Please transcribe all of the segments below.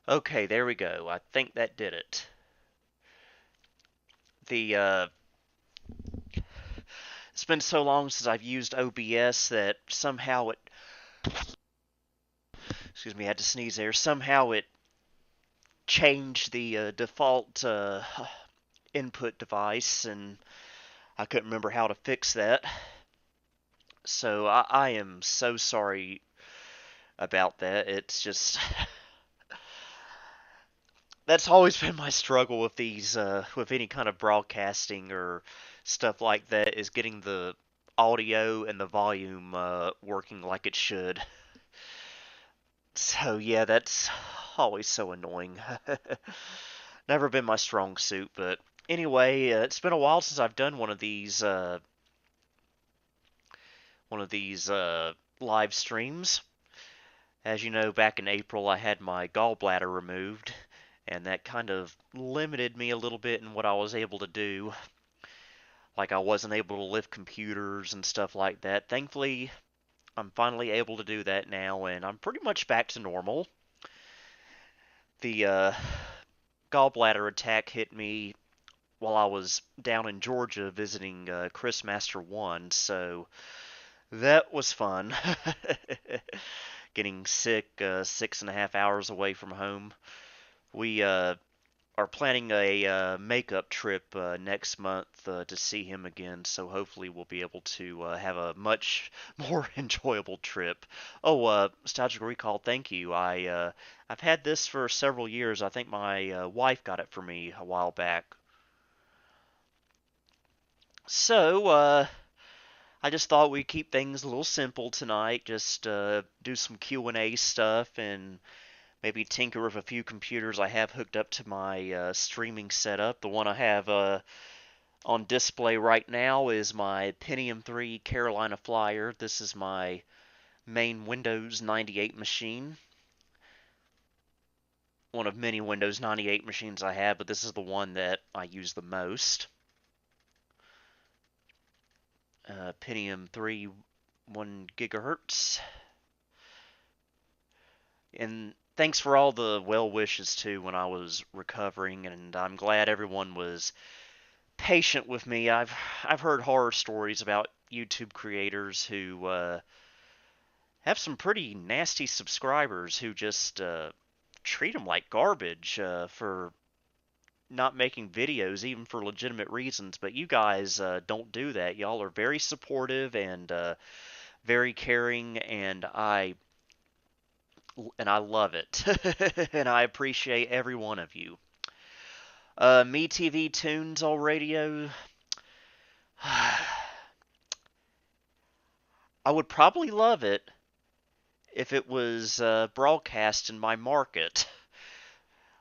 Okay, there we go. I think that did it. The It's been so long since I've used OBS that somehow it, excuse me, I had to sneeze there. Somehow it changed the default input device, and I couldn't remember how to fix that. So I am so sorry about that. It's just that's always been my struggle with these with any kind of broadcasting or stuff like that is getting the audio and the volume working like it should. So yeah, that's always so annoying. Never been my strong suit, but anyway, it's been a while since I've done one of these live streams. As you know, back in April I had my gallbladder removed, and that kind of limited me a little bit in what I was able to do. Like I wasn't able to lift computers and stuff like that. Thankfully, I'm finally able to do that now, and I'm pretty much back to normal. The gallbladder attack hit me while I was down in Georgia visiting Chris Master 1, so that was fun. Getting sick 6.5 hours away from home. We are planning a makeup trip next month to see him again, so hopefully we'll be able to have a much more enjoyable trip. Oh, Nostalgic Recall, thank you. I've had this for several years. I think my wife got it for me a while back. So, I just thought we'd keep things a little simple tonight. Just do some Q&A stuff and maybe tinker with a few computers I have hooked up to my streaming setup. The one I have on display right now is my Pentium 3 Carolina Flyer. This is my main Windows 98 machine. One of many Windows 98 machines I have, but this is the one that I use the most. Pentium 3 1 gigahertz. And thanks for all the well wishes too when I was recovering, and I'm glad everyone was patient with me. I've heard horror stories about YouTube creators who have some pretty nasty subscribers who just treat them like garbage for not making videos, even for legitimate reasons. But you guys don't do that. Y'all are very supportive and very caring, and I love it, and I appreciate every one of you. Me TV Tunes All Radio. I would probably love it if it was broadcast in my market.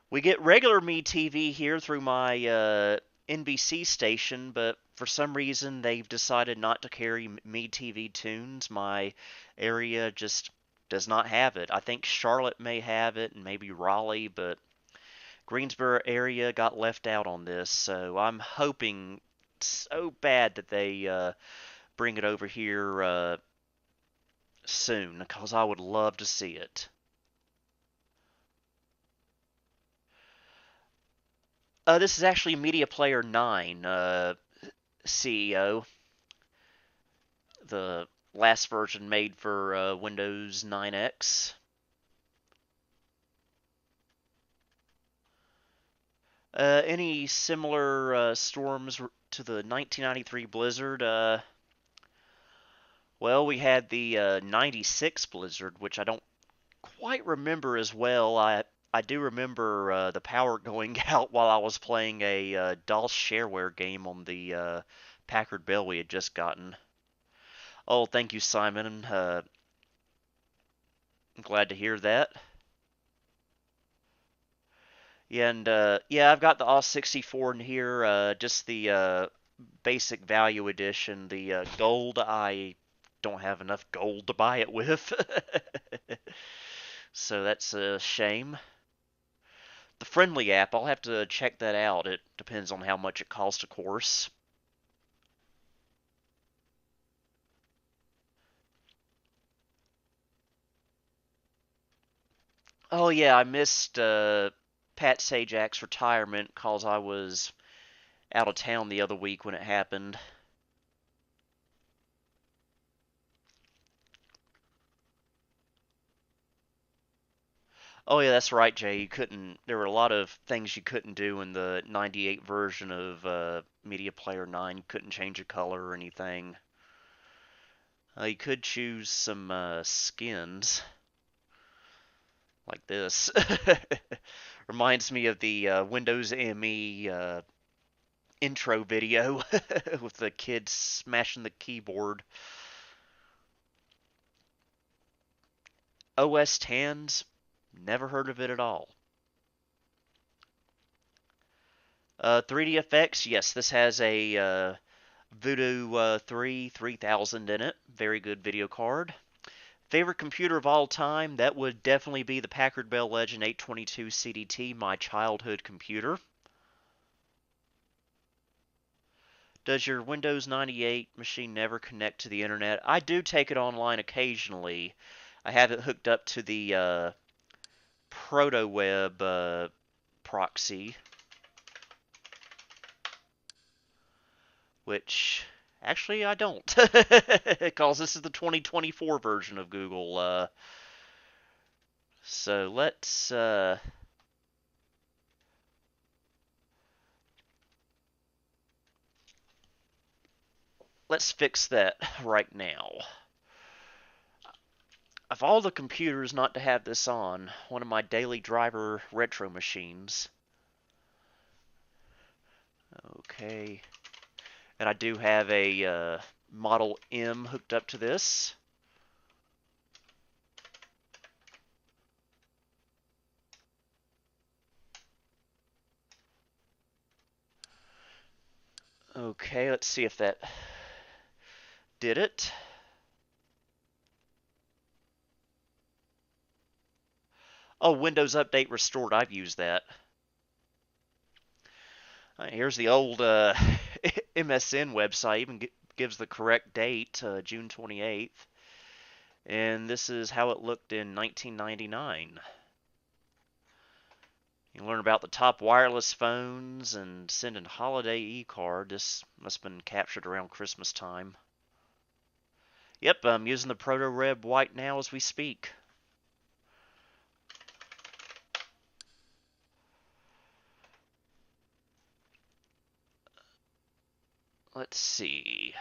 We get regular Me TV here through my NBC station, but for some reason they've decided not to carry Me TV Tunes. My area just does not have it. I think Charlotte may have it and maybe Raleigh, but Greensboro area got left out on this, so I'm hoping so bad that they bring it over here soon, because I would love to see it. This is actually Media Player 9 CEO, the last version made for Windows 9X. Any similar storms to the 1993 blizzard? Well, we had the 96 blizzard, which I don't quite remember as well. I do remember the power going out while I was playing a DOS shareware game on the Packard Bell we had just gotten. Oh, thank you, Simon. I'm glad to hear that. Yeah, and yeah, I've got the All-64 in here. Just the basic value edition. The gold, I don't have enough gold to buy it with. So that's a shame. The friendly app, I'll have to check that out. It depends on how much it costs, of course. Oh yeah, I missed Pat Sajak's retirement cause I was out of town the other week when it happened. Oh yeah, that's right, Jay. You couldn't. There were a lot of things you couldn't do in the '98 version of Media Player 9. You couldn't change a color or anything. You could choose some skins like this. Reminds me of the Windows ME intro video with the kids smashing the keyboard. OS 10s, never heard of it at all. 3D effects, yes, this has a Voodoo 3 3000 in it. Very good video card. Favorite computer of all time? That would definitely be the Packard Bell Legend 822 CDT, my childhood computer. Does your Windows 98 machine never connect to the internet? I do take it online occasionally. I have it hooked up to the Prototyp proxy, which actually I don't, because this is the 2024 version of Google. So let's fix that right now. Of all the computers not to have this on, one of my daily driver retro machines. Okay, and I do have a Model M hooked up to this. Okay, let's see if that did it. Oh, Windows Update Restored. I've used that. Here's the old MSN website. Even gives the correct date, June 28th. And this is how it looked in 1999. You learn about the top wireless phones and send a holiday e-card. This must have been captured around Christmas time. Yep, I'm using the Prototyp White now as we speak. Let's see.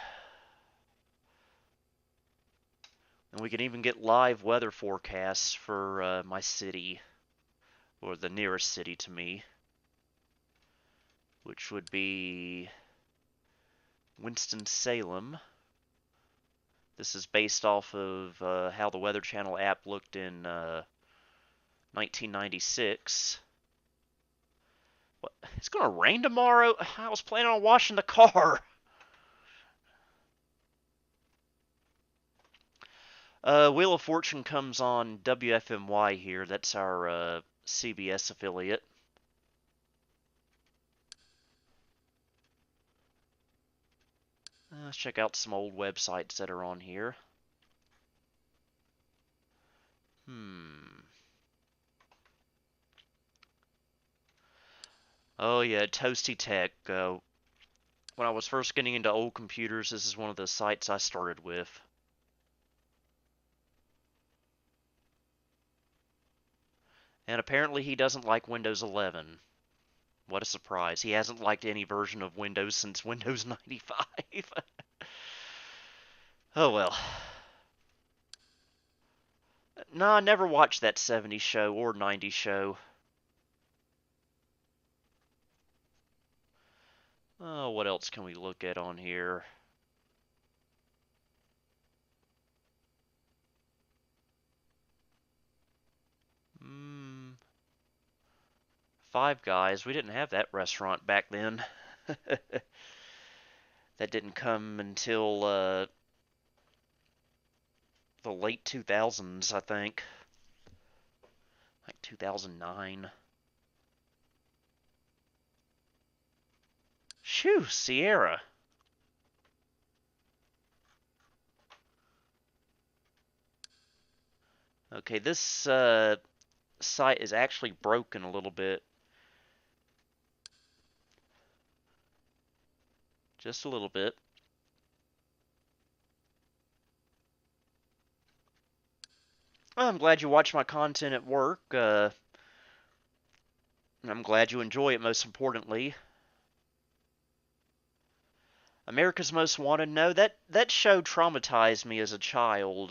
And we can even get live weather forecasts for my city, or the nearest city to me, which would be Winston-Salem. This is based off of how the Weather Channel app looked in 1996. What? It's gonna rain tomorrow? I was planning on washing the car. Wheel of Fortune comes on WFMY here. That's our CBS affiliate. Let's check out some old websites that are on here. Oh yeah, Toasty Tech. When I was first getting into old computers, this is one of the sites I started with. And apparently he doesn't like Windows 11. What a surprise. He hasn't liked any version of Windows since Windows 95. Oh well. No, I never watched that 70s show or 90s show. Oh, what else can we look at on here? Five Guys. We didn't have that restaurant back then. That didn't come until the late 2000s, I think. Like 2009. Shoo, Sierra. Okay, this site is actually broken a little bit. Just a little bit. Well, I'm glad you watch my content at work. I'm glad you enjoy it, most importantly. America's Most Wanted. No, that show traumatized me as a child.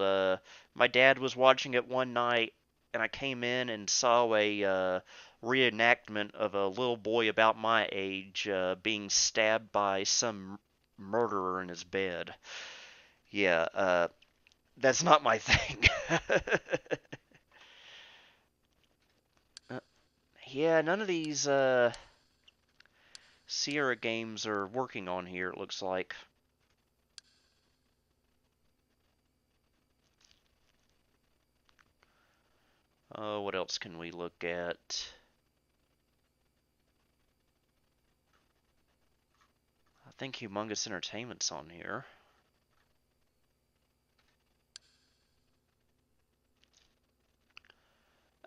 My dad was watching it one night, and I came in and saw a reenactment of a little boy about my age being stabbed by some murderer in his bed. Yeah, that's not my thing. Uh, yeah, none of these Sierra games are working on here, it looks like. What else can we look at? I think Humongous Entertainment's on here.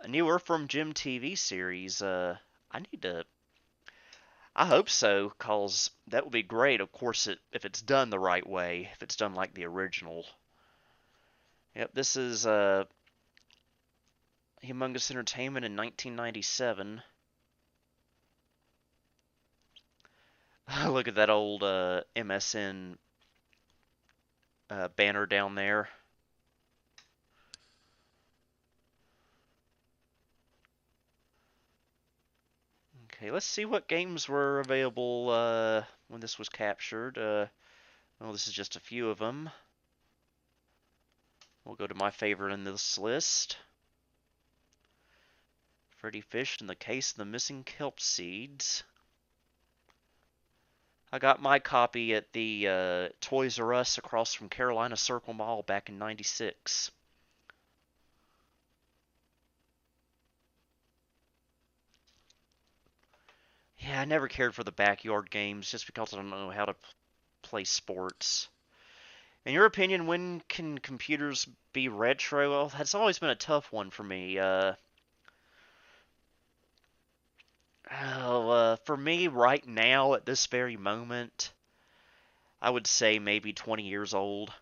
A newer from Jim TV series. I need to. I hope so, cause that would be great. Of course, if it's done the right way, if it's done like the original. Yep, this is Humongous Entertainment in 1997. Look at that old MSN banner down there. Okay, let's see what games were available when this was captured. Well, this is just a few of them. We'll go to my favorite in this list. Freddy Fish and the Case of the Missing Kelp Seeds. I got my copy at the Toys R Us across from Carolina Circle Mall back in '96. Yeah, I never cared for the backyard games just because I don't know how to play sports. In your opinion, when can computers be retro? Well, that's always been a tough one for me. For me, right now, at this very moment, I would say maybe 20 years old.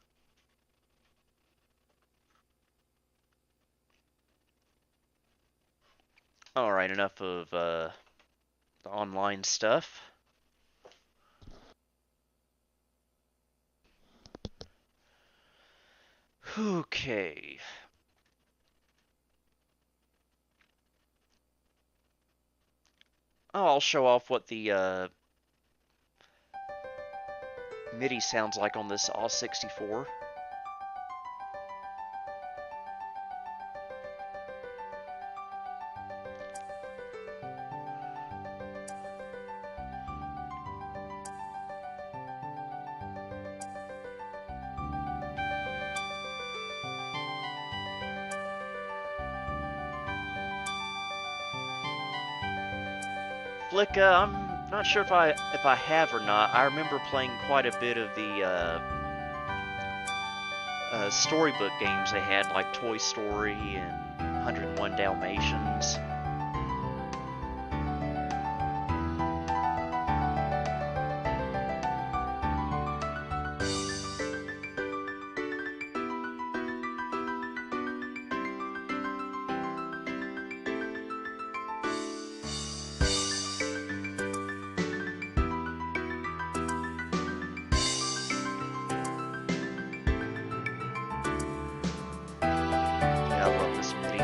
Alright, enough of the online stuff. Okay. Oh, I'll show off what the MIDI sounds like on this All-64. Flicka, I'm not sure if I have or not. I remember playing quite a bit of the storybook games they had, like Toy Story and 101 Dalmatians. Yeah, I love this MIDI.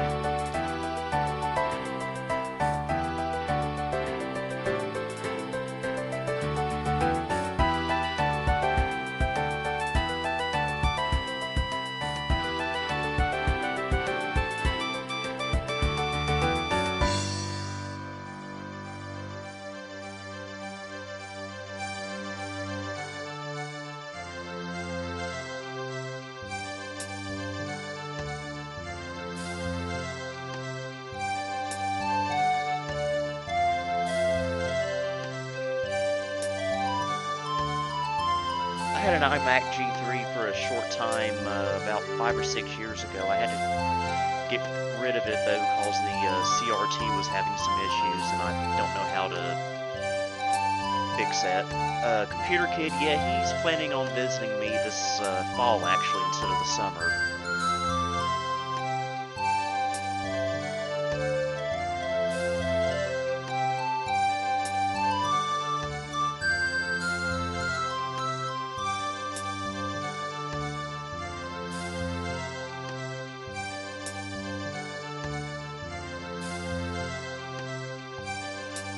I had an iMac G3 for a short time, about 5 or 6 years ago. I had to get rid of it though because the CRT was having some issues and I don't know how to fix that. Computer Kid, yeah, he's planning on visiting me this fall actually instead of the summer.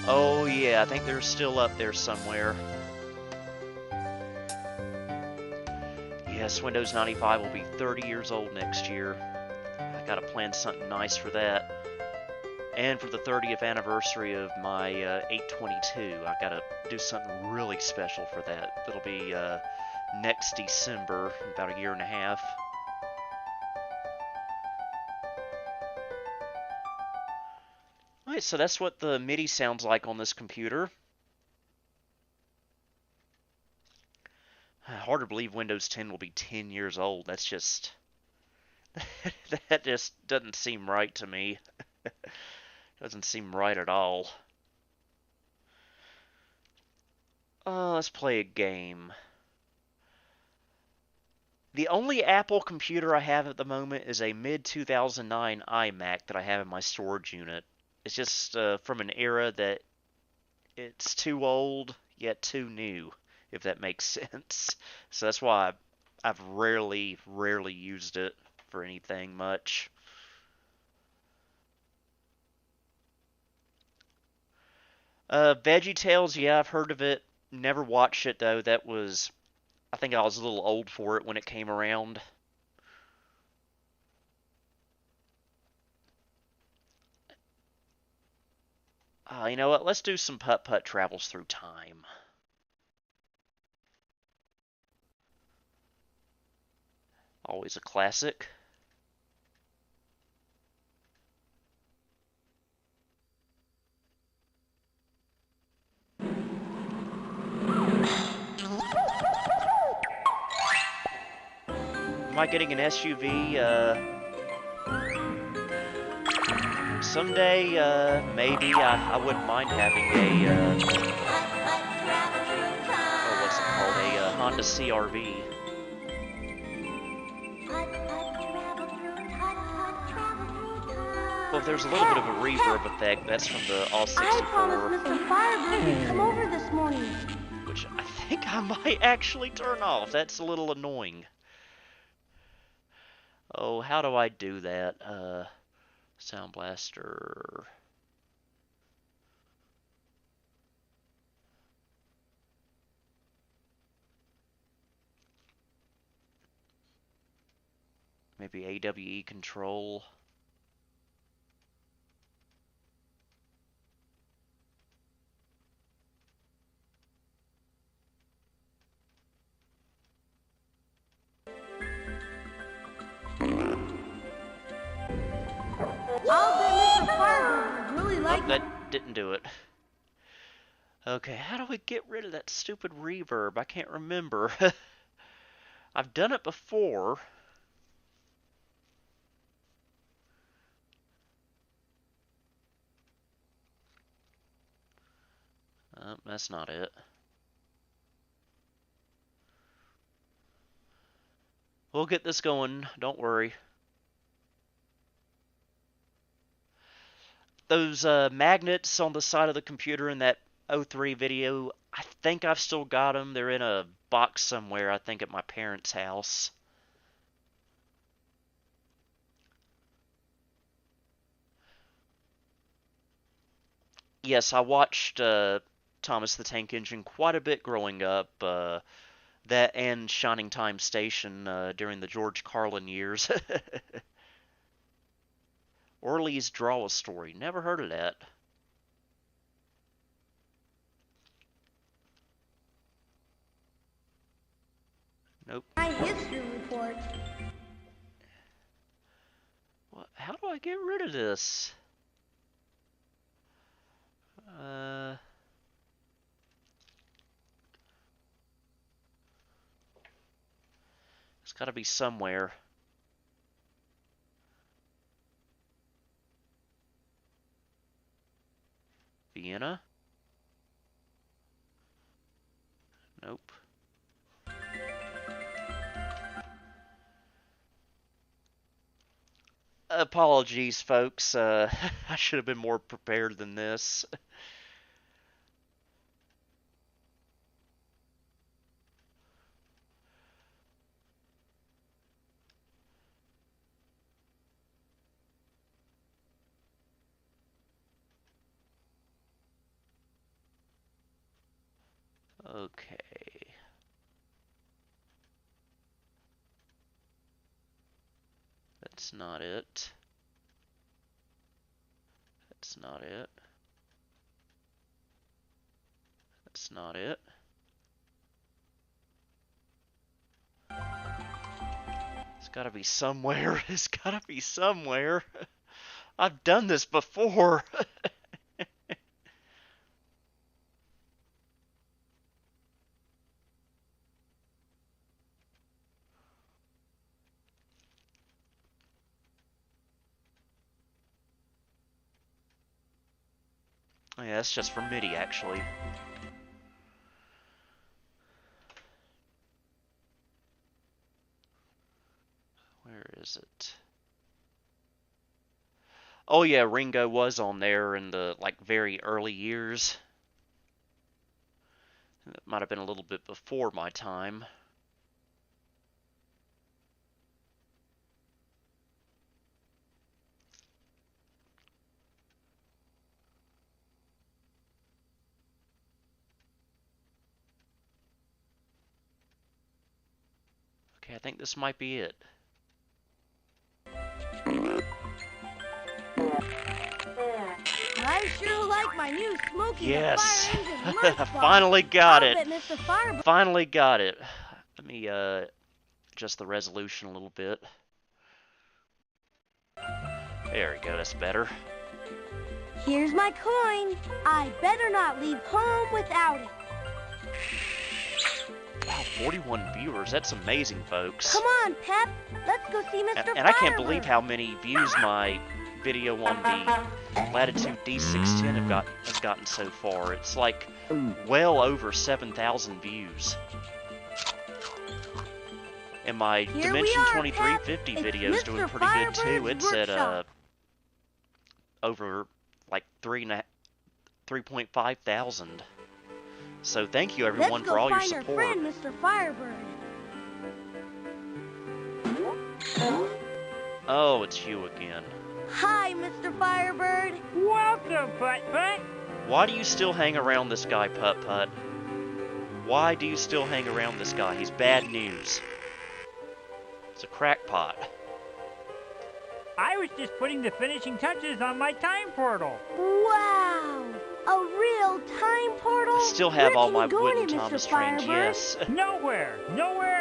Oh yeah, I think they're still up there somewhere. Yes, Windows 95 will be 30 years old next year. I gotta plan something nice for that. And for the 30th anniversary of my 822, I gotta do something really special for that. It'll be next December, about a year and a half. Alright, so that's what the MIDI sounds like on this computer. Hard to believe Windows 10 will be 10 years old. That's just... that just doesn't seem right to me. Doesn't seem right at all. Let's play a game. The only Apple computer I have at the moment is a mid-2009 iMac that I have in my storage unit. It's just from an era that it's too old, yet too new, if that makes sense. So that's why I've rarely used it for anything much. VeggieTales, yeah, I've heard of it. Never watched it, though. That was... I think I was a little old for it when it came around. You know what? Let's do some Putt-Putt Travels Through Time. Always a classic. Am I getting an SUV? Someday, maybe. I wouldn't mind having a, oh, what's it called? A Honda CR-V. Well, if there's a little bit of a reverb effect, that's from the All-64. I promised Mr. Firebird he'd come over this morning. Which I think I might actually turn off. That's a little annoying. Oh, how do I do that? Sound Blaster. Maybe AWE control. I'll bet Mr. Firebird would really like Oh, that didn't do it. Okay, how do we get rid of that stupid reverb? I can't remember. I've done it before. That's not it. We'll get this going, don't worry. Those magnets on the side of the computer in that 03 video, I think I've still got them. They're in a box somewhere, I think at my parents' house. Yes, I watched Thomas the Tank Engine quite a bit growing up. That and Shining Time Station during the George Carlin years. Orly's Draw a Story. Never heard of that. Nope. my history report. What? How do I get rid of this? It's got to be somewhere. Nope. Apologies, folks. I should have been more prepared than this. Okay. That's not it. That's not it. That's not it. It's gotta be somewhere. It's gotta be somewhere. I've done this before. Yeah, that's just for MIDI, actually. Where is it? Oh yeah, Ringo was on there in the like very early years. It might have been a little bit before my time. Okay, I think this might be it. I sure like my new smoking Yes! fire engine lunch box. Finally got I'll it! bet Mr. Firebird. Finally got it. Let me adjust the resolution a little bit. There we go, that's better. Here's my coin. I better not leave home without it. Wow, 41 viewers. That's amazing, folks. Come on, Pep. Let's go see Mr. And I can't Firebird. believe how many views my video on the Latitude D610 has gotten so far. It's like well over 7,000 views. And my Here Dimension we are, 2350 Pep. video is It's doing Mr. pretty good too. Firebird's It's at workshop. over like 3.5 thousand. So thank you everyone Let's for go all your find our support. friend, Mr. Firebird. Oh, it's you again. Hi, Mr. Firebird. Welcome, Putt-Putt. Why do you still hang around this guy, Putt-Putt? Why do you still hang around this guy? He's bad news. It's a crackpot. I was just putting the finishing touches on my time portal. Wow, a real time portal? I still have Where all can my you go wooden in it, Mr. Thomas trains, Firebird? yes. Nowhere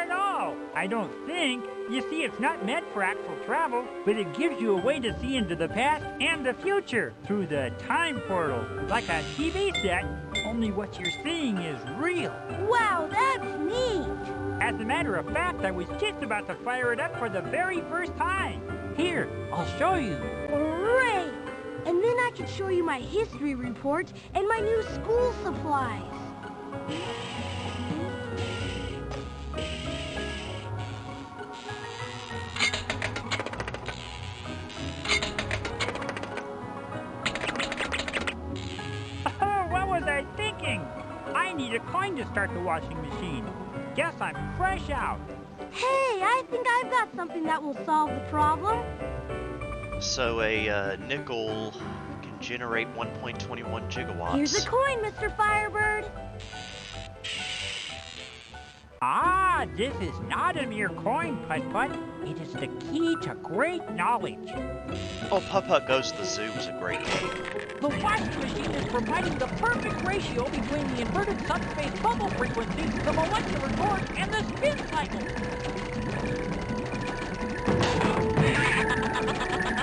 at all. I don't think. You see, it's not meant for actual travel, but it gives you a way to see into the past and the future through the time portal. Like a TV set, only what you're seeing is real. Wow, that's neat. As a matter of fact, I was just about to fire it up for the very first time. Here, I'll show you. Great. And then I can show you my history report and my new school supplies. Oh, what was I thinking? I need a coin to start the washing machine. Guess I'm fresh out. Hey, I think I've got something that will solve the problem. So a nickel can generate 1.21 gigawatts. Here's a coin, Mr. Firebird. Ah, this is not a mere coin, Putt-Putt. It is the key to great knowledge. Oh, Putt-Putt Goes to the Zoo was a great game. The washing machine is providing the perfect ratio between the inverted subspace bubble frequency, the molecular torque, and the spin cycle.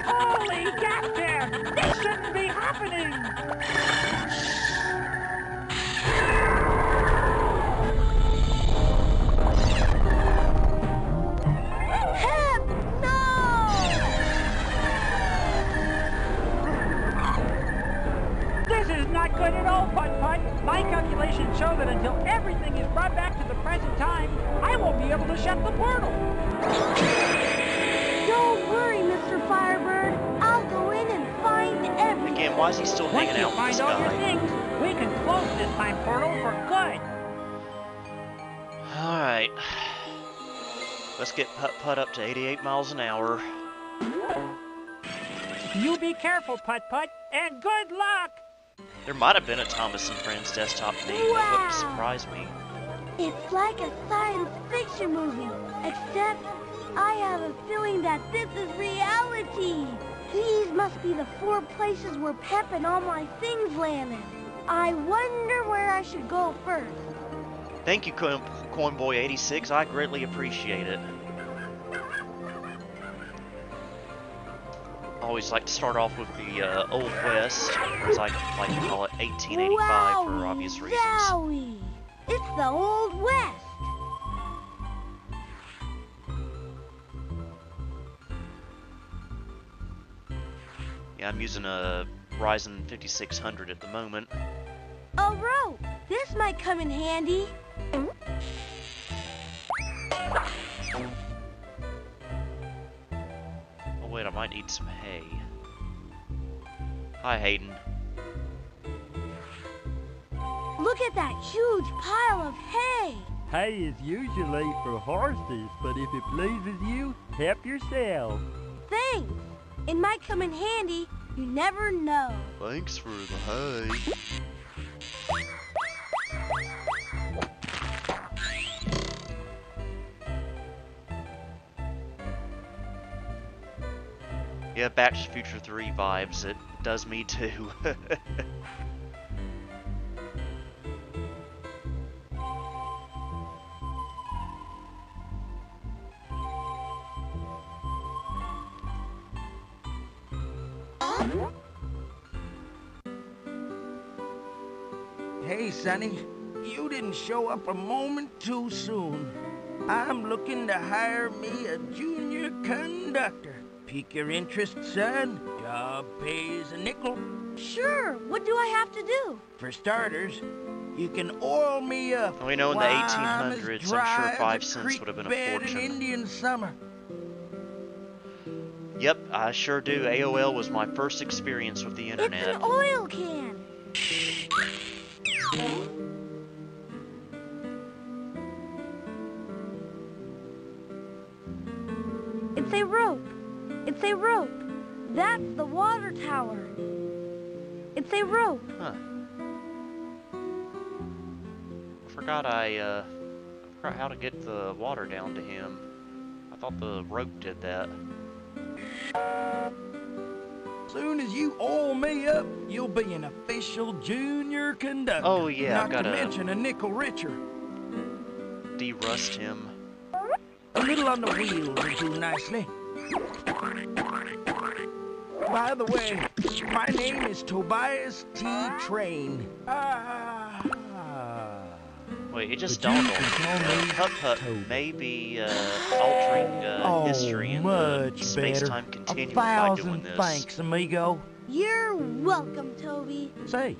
Holy goddamn! This shouldn't be happening! Pep, no! This is not good at all, Putt-Putt. My calculations show that until everything is brought back to the present time, I won't be able to shut the portal. Don't worry, Mr. Firebird. I'll go in and find everything. Again, why is he still Once hanging you out with find this all your guy? things, we can close this time portal for good. Alright. Let's get Putt-Putt up to 88 miles an hour. You be careful, Putt-Putt, and good luck! There might have been a Thomas and Friends desktop theme. That wouldn't surprise me. It's like a science fiction movie, except I have a feeling that this is reality. These must be the 4 places where Pep and all my things landed. I wonder where I should go first. Thank you, Coinboy86. I greatly appreciate it. I always like to start off with the Old West, as I like to call it 1885 for obvious reasons. Zowie! It's the Old West. Yeah, I'm using a Ryzen 5600 at the moment. A rope. This might come in handy. Oh wait, I might need some hay. Hi, Hayden. Look at that huge pile of hay. Hay is usually for horses, but if it pleases you, help yourself. Thanks. It might come in handy. You never know. Thanks for the hay. Yeah, Back to the Future 3 vibes. It does me too. Hey, Sonny, you didn't show up a moment too soon. I'm looking to hire me a junior conductor. Pique your interest, son. Job pays a nickel. Sure. What do I have to do? For starters, you can oil me up. We know in the while I'm as 1800s, I'm dry sure as 5 a cents creek would have been a bed in fortune. Indian summer. Yep, I sure do. AOL was my first experience with the It's internet. an oil can. It's a rope. It's a rope. That's the water tower. It's a rope. Huh. I forgot how to get the water down to him. I thought the rope did that. Soon as you oil me up, you'll be an official junior conductor. Oh yeah, Not I've got to to mention a nickel richer. derust him. A little on the wheels will do nicely. By the way, my name is Tobias T. Train. Wait, it just But you dawned on can me. call me Putt-Putt Toby. may be altering history in the much better. space-time continuum by doing 1,000 this. thanks, amigo. You're welcome, Toby. Say,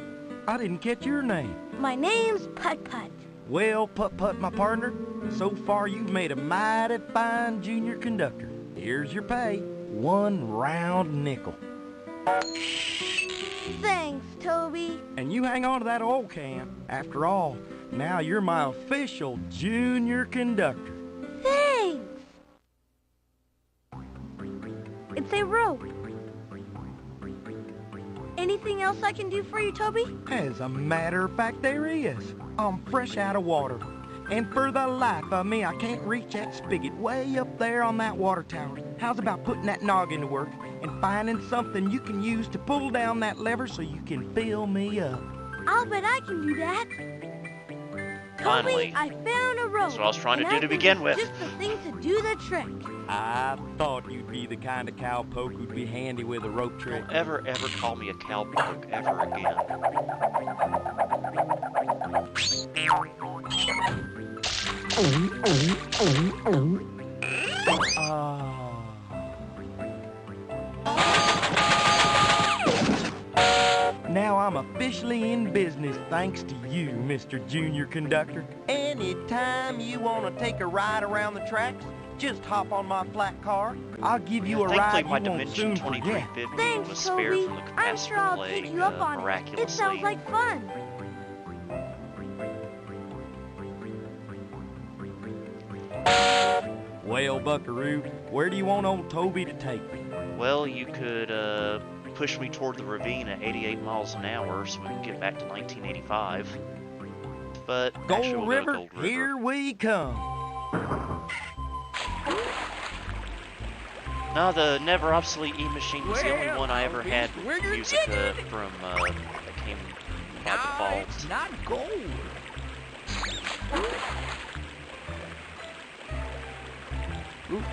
I didn't catch your name. My name's Putt-Putt. Well, Putt-Putt, my partner, so far you've made a mighty fine junior conductor. Here's your pay, 1 round nickel. Thanks, Toby. And you hang on to that oil can. After all, now you're my official junior conductor. Thanks. It's a rope. Anything else I can do for you, Toby? As a matter of fact, there is. I'm fresh out of water. And for the life of me, I can't reach that spigot way up there on that water tower. How's about putting that noggin to work and finding something you can use to pull down that lever so you can fill me up? I'll bet I can do that. Finally. Toby, I found a rope. That's what I was trying to and do I to think begin it's with. Just the thing to do the trick. I thought you'd be the kind of cowpoke who'd be handy with a rope trick. Don't ever call me a cowpoke ever again. Now I'm officially in business thanks to you, Mr. Junior Conductor. Anytime you want to take a ride around the tracks, just hop on my flat car. I'll give you a Thankfully, ride my you won't Dimension soon forget. 2350 Thanks, was spared Toby. from the I'm sure capacitor I'll plague take you up on it. It miraculously. sounds like fun. Well, Buckaroo, where do you want old Toby to take me? Well, you could push me toward the ravine at 88 miles an hour so we can get back to 1985. But actually, Gold we'll go to River, Gold River. here we come. No, the never obsolete E-Machine was the only Well, one I ever had where you're music jigging. from that came by No, default. it's not gold.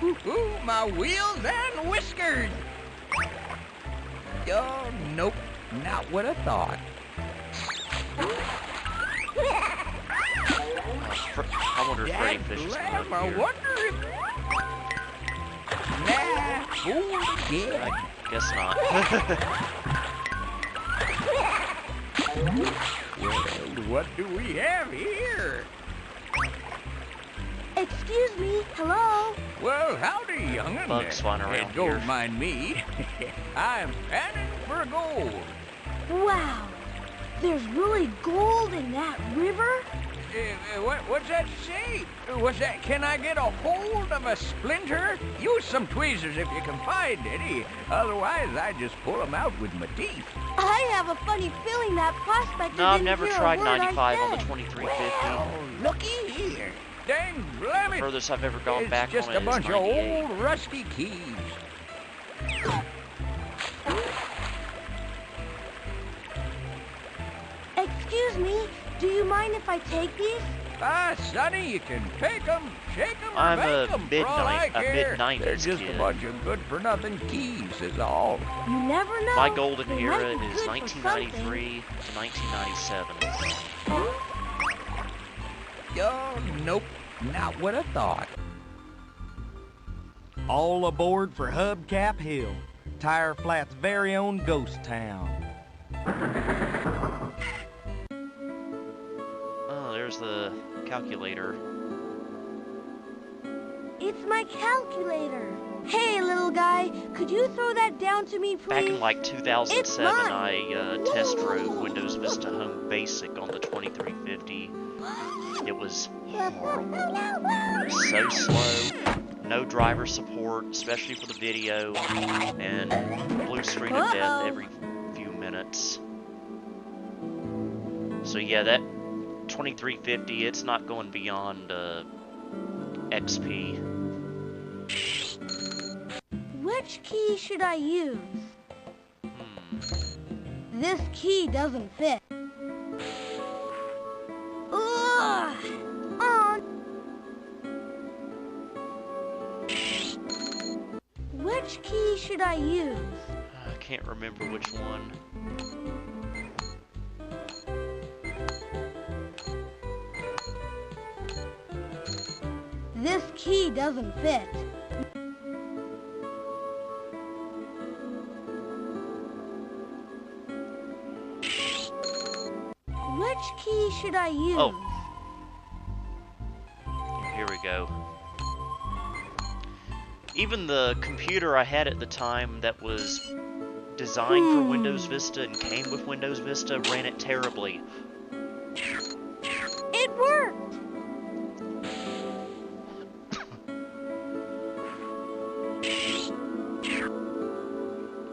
Ooh, my wheels and whiskers. Oh, nope, not what I thought. I wonder if Freddy Fish is Damn, still I up here. wonder if... Nah, fool again. I guess not. Well, what do we have here? Excuse me, hello? Well, howdy, young'un. Bugs flying around And don't here. mind me. I'm panning for gold. Wow, there's really gold in that river? What's that say? What's that? Can I get a hold of a splinter? Use some tweezers if you can find any. Otherwise, I just pull them out with my teeth. I have a funny feeling that prospector No, I've didn't never hear a tried word I 95 on the said. 2350. Oh, looky here. Dang blimey. Furthest I've ever gone It's back just on a it bunch is of 98. old rusty keys. Excuse me, do you mind if I take these? Ah, Sonny, you can take 'em, shake 'em, or I'm bake a 'em, for all I care. mid-90s They're just kid. a bunch of good-for-nothing keys is all. You never know. My golden They era might be is good for 1993 to 1997. Oh, nope, not what I thought. All aboard for Hubcap Hill, Tire Flat's very own ghost town. Oh, there's the calculator. It's my calculator. Hey, little guy, could you throw that down to me, please? Back in like 2007, mine. I test drove Windows Vista Home Basic on the 2350. It was horrible. It was so slow, no driver support, especially for the video, and blue screen of death every few minutes. So yeah, that 2350, it's not going beyond XP. Which key should I use? This key doesn't fit. Ugh! Oh. Which key should I use? I can't remember which one. This key doesn't fit. Which key should I use? Oh. Here we go. Even the computer I had at the time that was designed for Windows Vista and came with Windows Vista ran it terribly. It worked!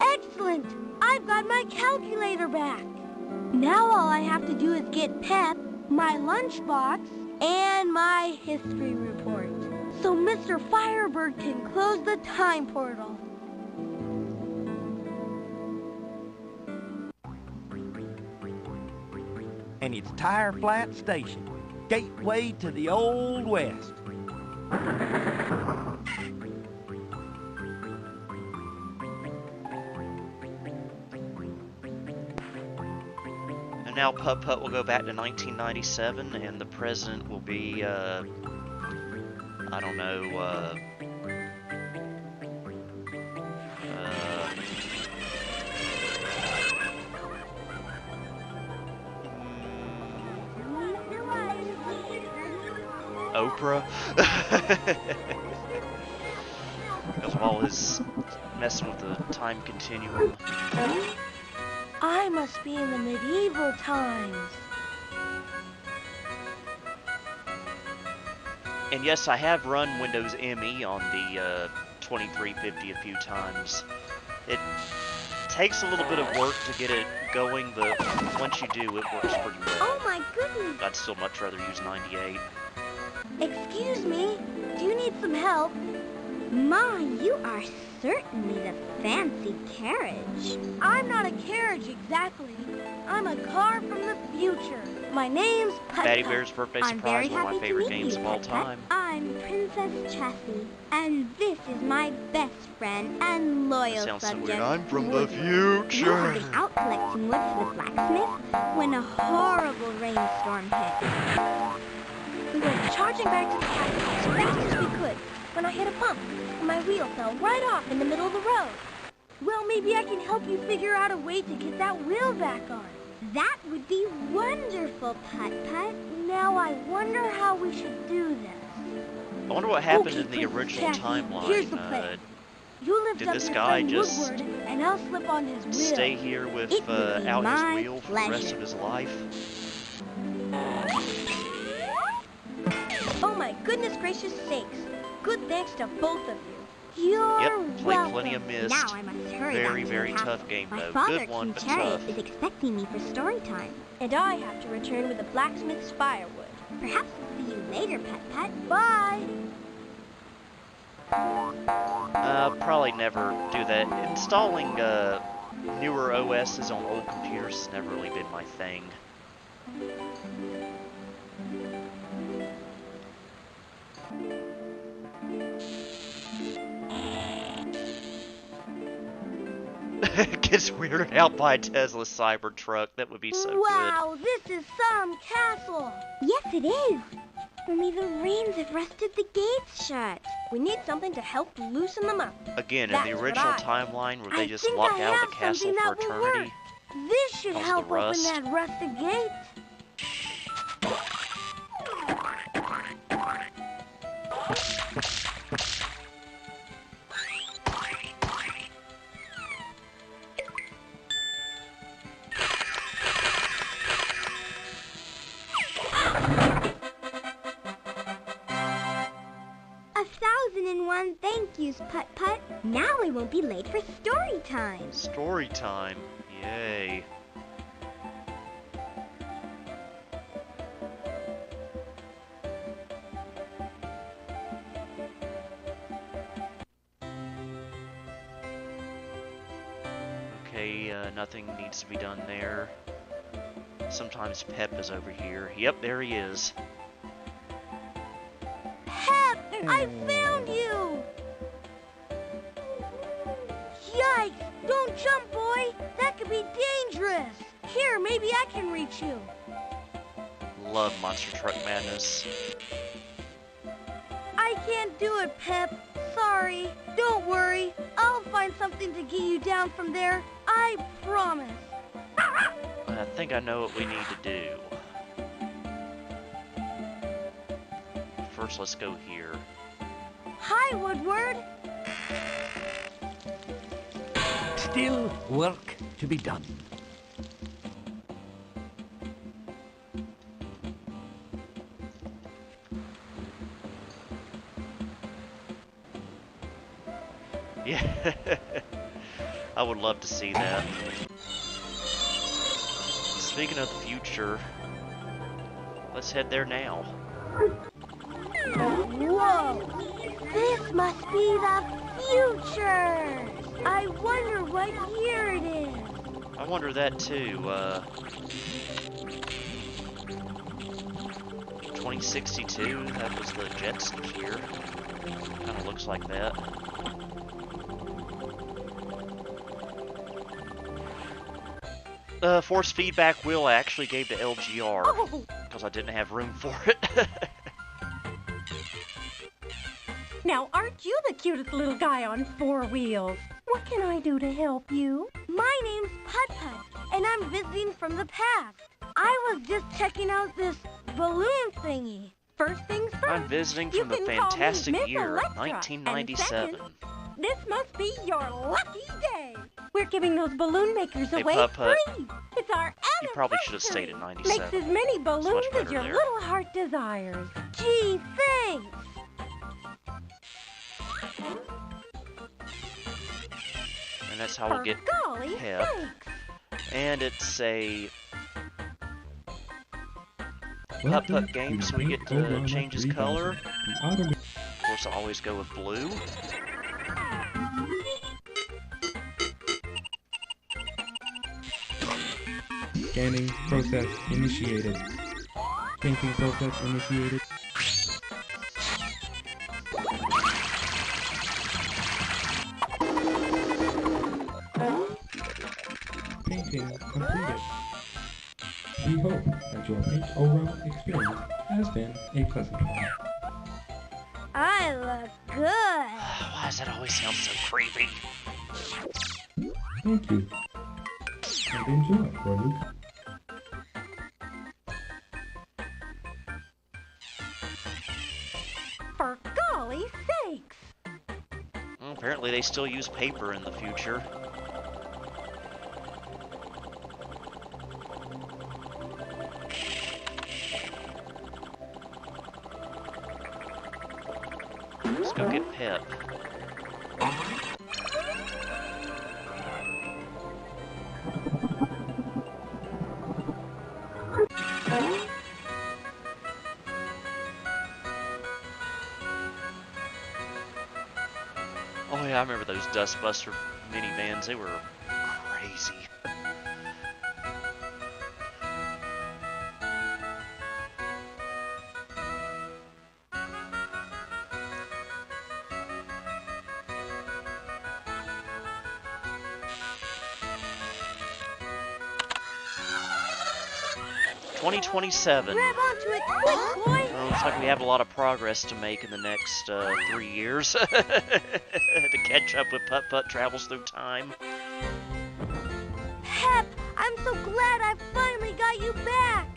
Excellent! I've got my calculator back. Now all I have to do is get Pep, my lunchbox, and my history report. So Mr. Firebird can close the time portal. And it's Tire Flat Station, gateway to the Old West. And now Putt-Putt will go back to 1997, and the present will be, I don't know, Oprah. Because of all his messing with the time continuum. I must be in the medieval times. And yes, I have run Windows ME on the 2350 a few times. It takes a little bit of work to get it going, but once you do, it works pretty well. Oh my goodness! I'd still much rather use 98. Excuse me, do you need some help? My, you are certainly the fancy carriage. I'm not a carriage exactly. I'm a car from the future. My name's Putt-Putt. Batty Bear's birthday surprise, one of my favorite games of all time. I'm Princess Chassie, and this is my best friend and loyal Sounds so subject. weird. I'm from the You future. have been out collecting wood for the blacksmith when a horrible rainstorm hit. We went charging back to the castle as fast as we could when I hit a bump and my wheel fell right off in the middle of the road. Well, maybe I can help you figure out a way to get that wheel back on. That would be wonderful, Putt-Putt. Now I wonder how we should do this. I wonder what happened Okay, in the original Chassie, timeline. here's the plan. You lift Did up this your guy friend just Woodward, and I'll slip on his wheel. Stay here with It would be out my his wheel for the rest pleasure. of his life? Oh my goodness gracious sakes. Good thanks to both of you. You're Yep, played welcome. plenty of Myst. Now I must hurry Very, back to very the castle. tough game My though. father, Good one, King but Chariot, tough. is expecting me for story time. And I have to return with the blacksmith's firewood. Perhaps we'll see you later, Putt-Putt. Bye! Probably never do that. Installing newer OSs on old computers has never really been my thing. Gets weirded out by a Tesla Cybertruck. That would be so Wow, this is some castle! Yes, it is! Only the rains have rusted the gates shut. We need something to help loosen them up. good. Again, in That's the what original I- timeline where I they just think lock I out have the castle something for that will eternity. work. This should Cause the help open rust. that rusted gate. A 1,001 thank yous, Putt-Putt. Now we won't be late for story time. Story time. Yay. Okay, nothing needs to be done there. Sometimes Pep is over here. Yep, there he is. Pep, I found you! Yikes! Don't jump, boy! That could be dangerous! Here, maybe I can reach you. Love Monster Truck Madness. I can't do it, Pep. Sorry. Don't worry. I'll find something to get you down from there. I promise. I think I know what we need to do. First, let's go here. Hi, Woodward. Still work to be done. Yeah, I would love to see that. Speaking of the future, let's head there now. Whoa! This must be the future! I wonder what year it is. I wonder that too. 2062, that was the Jetsons year. Kind of looks like that. Force feedback wheel I actually gave to LGR Oh! because I didn't have room for it. Now, aren't you the cutest little guy on 4 wheels? What can I do to help you? My name's Putt-Putt, and I'm visiting from the past. I was just checking out this balloon thingy. First things first. I'm visiting You from the can call me fantastic Miss year Electra. 1997. And second, this must be your lucky day. We're giving those balloon makers Hey, away Putt-Putt, free. It's our anniversary. you probably should have stayed at Makes 97. as many balloons much as better your there. little heart desires. Gee, thanks. And that's how we'll get golly Pep. sakes. And it's a Welcome Putt-Putt game, to so we the get to Obama change his 3000, color. the auto- Of course, I always go with blue. Scanning process initiated. Painting process initiated. Painting completed. We hope that your paint overall experience has been a pleasant one. I look good. Why does that always sound so creepy? Thank you. And enjoy, Prototyp. For golly sakes. Well, apparently they still use paper in the future. Let's go get Pep. Oh yeah, I remember those Dustbuster minivans. They were crazy. $2027. Grab onto it quick, boy. Well, looks like we have a lot of progress to make in the next 3 years to catch up with Putt-Putt Travels Through Time. Pep, I'm so glad I finally got you back.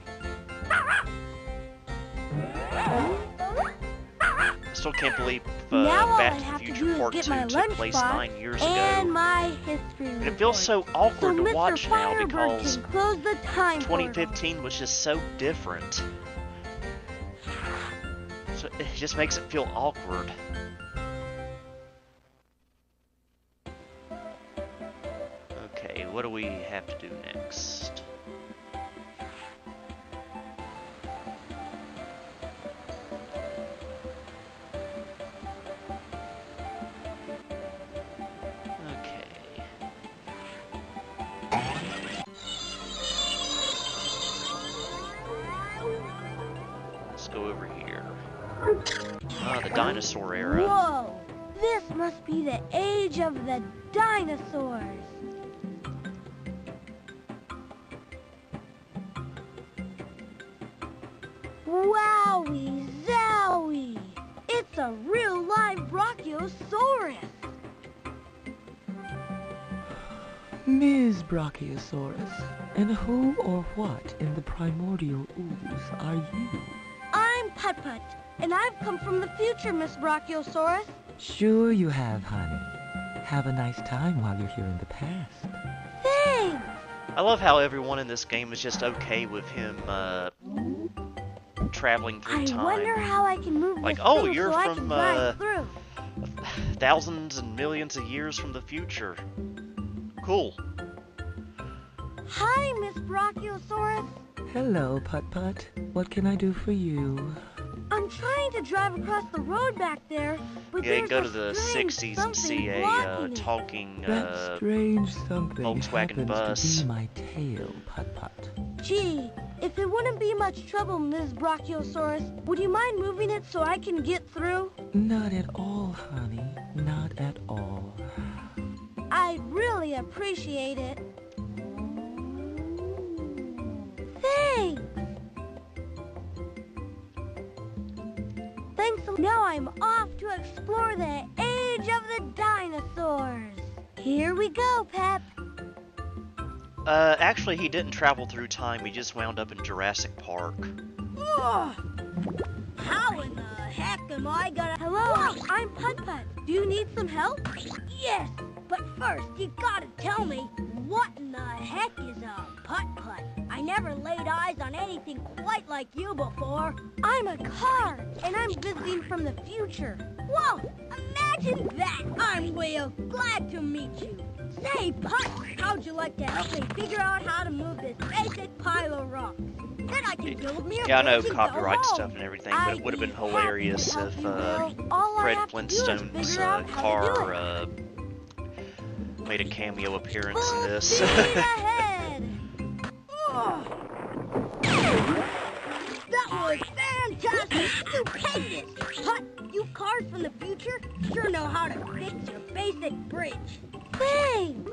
I still can't believe Now all I Back to the have to Future do is Part get 2 my took lunch place box 9 years and ago. my history And it feels report. so awkward So to Mr. watch now Firebird because can close the time portal. 2015 was just so different. So it just makes it feel awkward. Okay, what do we have to do next? Okay. Let's go over here. Ah, the dinosaur era. Whoa! This must be the age of the dinosaurs. Wowie zowie! It's a real live Brachiosaurus. Ms. Brachiosaurus, and who or what in the primordial ooze are you? I'm Putt-Putt, and I've come from the future, Miss Brachiosaurus. Sure you have, honey. Have a nice time while you're here in the past. Thanks! I love how everyone in this game is just okay with him traveling through I time. wonder how I can move Like, this oh, thing you're so I from, can drive through. thousands and millions of years from the future. Cool. Hi, Miss Brachiosaurus. Hello, Putt-Putt. What can I do for you? I'm trying to drive across the road back there, but Yeah, you there's can go a to the strange 60s and something see a blocking it. talking That strange something Volkswagen happens bus. to be my tail, Putt-Putt. Gee, if it wouldn't be much trouble, Ms. Brachiosaurus, would you mind moving it so I can get through? Not at all, honey. Not at all. I'd really appreciate it. Thanks! Thanks. Now I'm off to explore the age of the dinosaurs. Here we go, Pep. Actually, he didn't travel through time. He just wound up in Jurassic Park. Ugh. How in the am I gonna... Hello, I'm Putt-Putt. Do you need some help? Yes, but first you gotta tell me, what in the heck is a Putt-Putt? I never laid eyes on anything quite like you before. I'm a car, and I'm visiting from the future. Whoa, imagine that! I'm Will, glad to meet you. Say, Putt, how'd you like to help me figure out how to move this basic pile of rocks? Then I can build me a Yeah, I know bridge and copyright go stuff home. and everything, but it would have been hilarious if Fred Fred Flintstone's car made a cameo appearance in this. Speed ahead! That was fantastic! Stupendous! Putt, you cars from the future sure know how to fix your basic bridge. Thanks!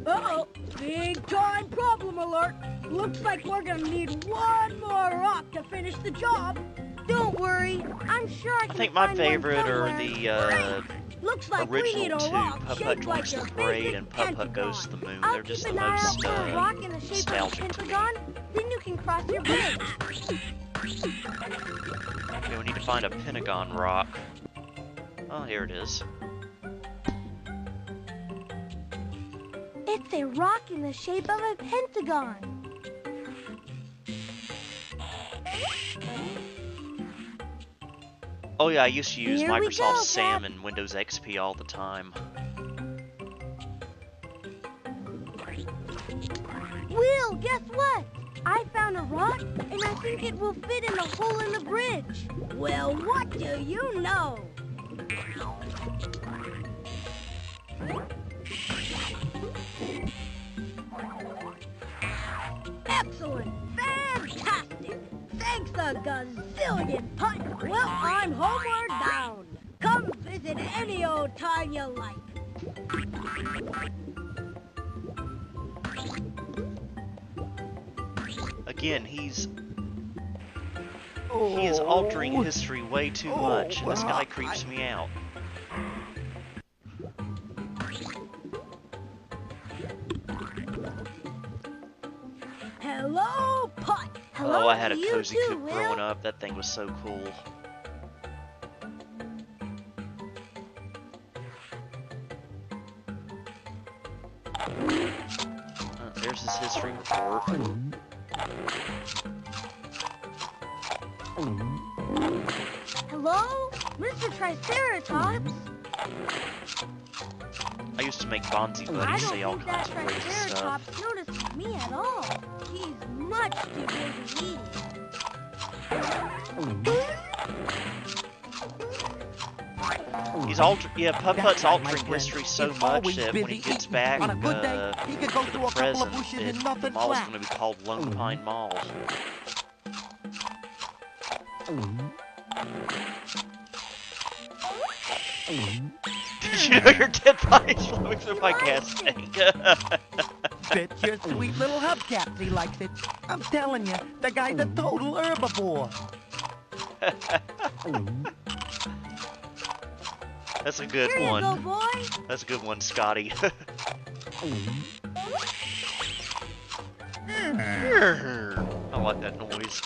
Uh-oh, big time problem alert! Looks like we're gonna need one more rock to finish the job. Don't worry, I'm sure I can I think my find one favorite are somewhere. the Looks like we need a original two, rock Putt-Putt shaped like Joins your the Parade basic and Putt-Putt pentagon. Goes to the Moon. I'll They're just keep the an eye out most for a rock in the shape of a nostalgic to me. pentagon. Then you can cross your bridge. Okay, we need to find a Pentagon rock. Oh, here it is. It's a rock in the shape of a pentagon. Oh yeah, I used to use Here we Microsoft go, SAM Pep. and Windows XP all the time. Will, guess what? I found a rock, and I think it will fit in the hole in the bridge. Well, what do you know? Excellent! Fantastic! Thanks a gazillion, Putt. Well, I'm homeward bound. Come visit any old time you like. Again, he is altering history way too much, and this guy creeps me out. Hello, Putt. Hello Oh, I had a to you cozy too, coop Will. growing up. That thing was so cool. There's his history report. Hello, Mr. Triceratops. I used to make Bonzi I buddies don't say all think that kinds of crazy stuff. Triceratops notices me at all. He's much too busy eating. He's Putt-Putt's That's right, my altering friend. history so He's much always that when busy he gets eating. back On a good day, he could go to through the a couple of present, bushes and the nothing mall is flat. going to be called Lone Pine Mall. Did you know your dead body's flowing through my gas tank? That's your sweet little hubcaps, he likes it. I'm telling you, the guy's a total herbivore. That's a good Here you go, one. boy. That's a good one, Scotty. I like that noise.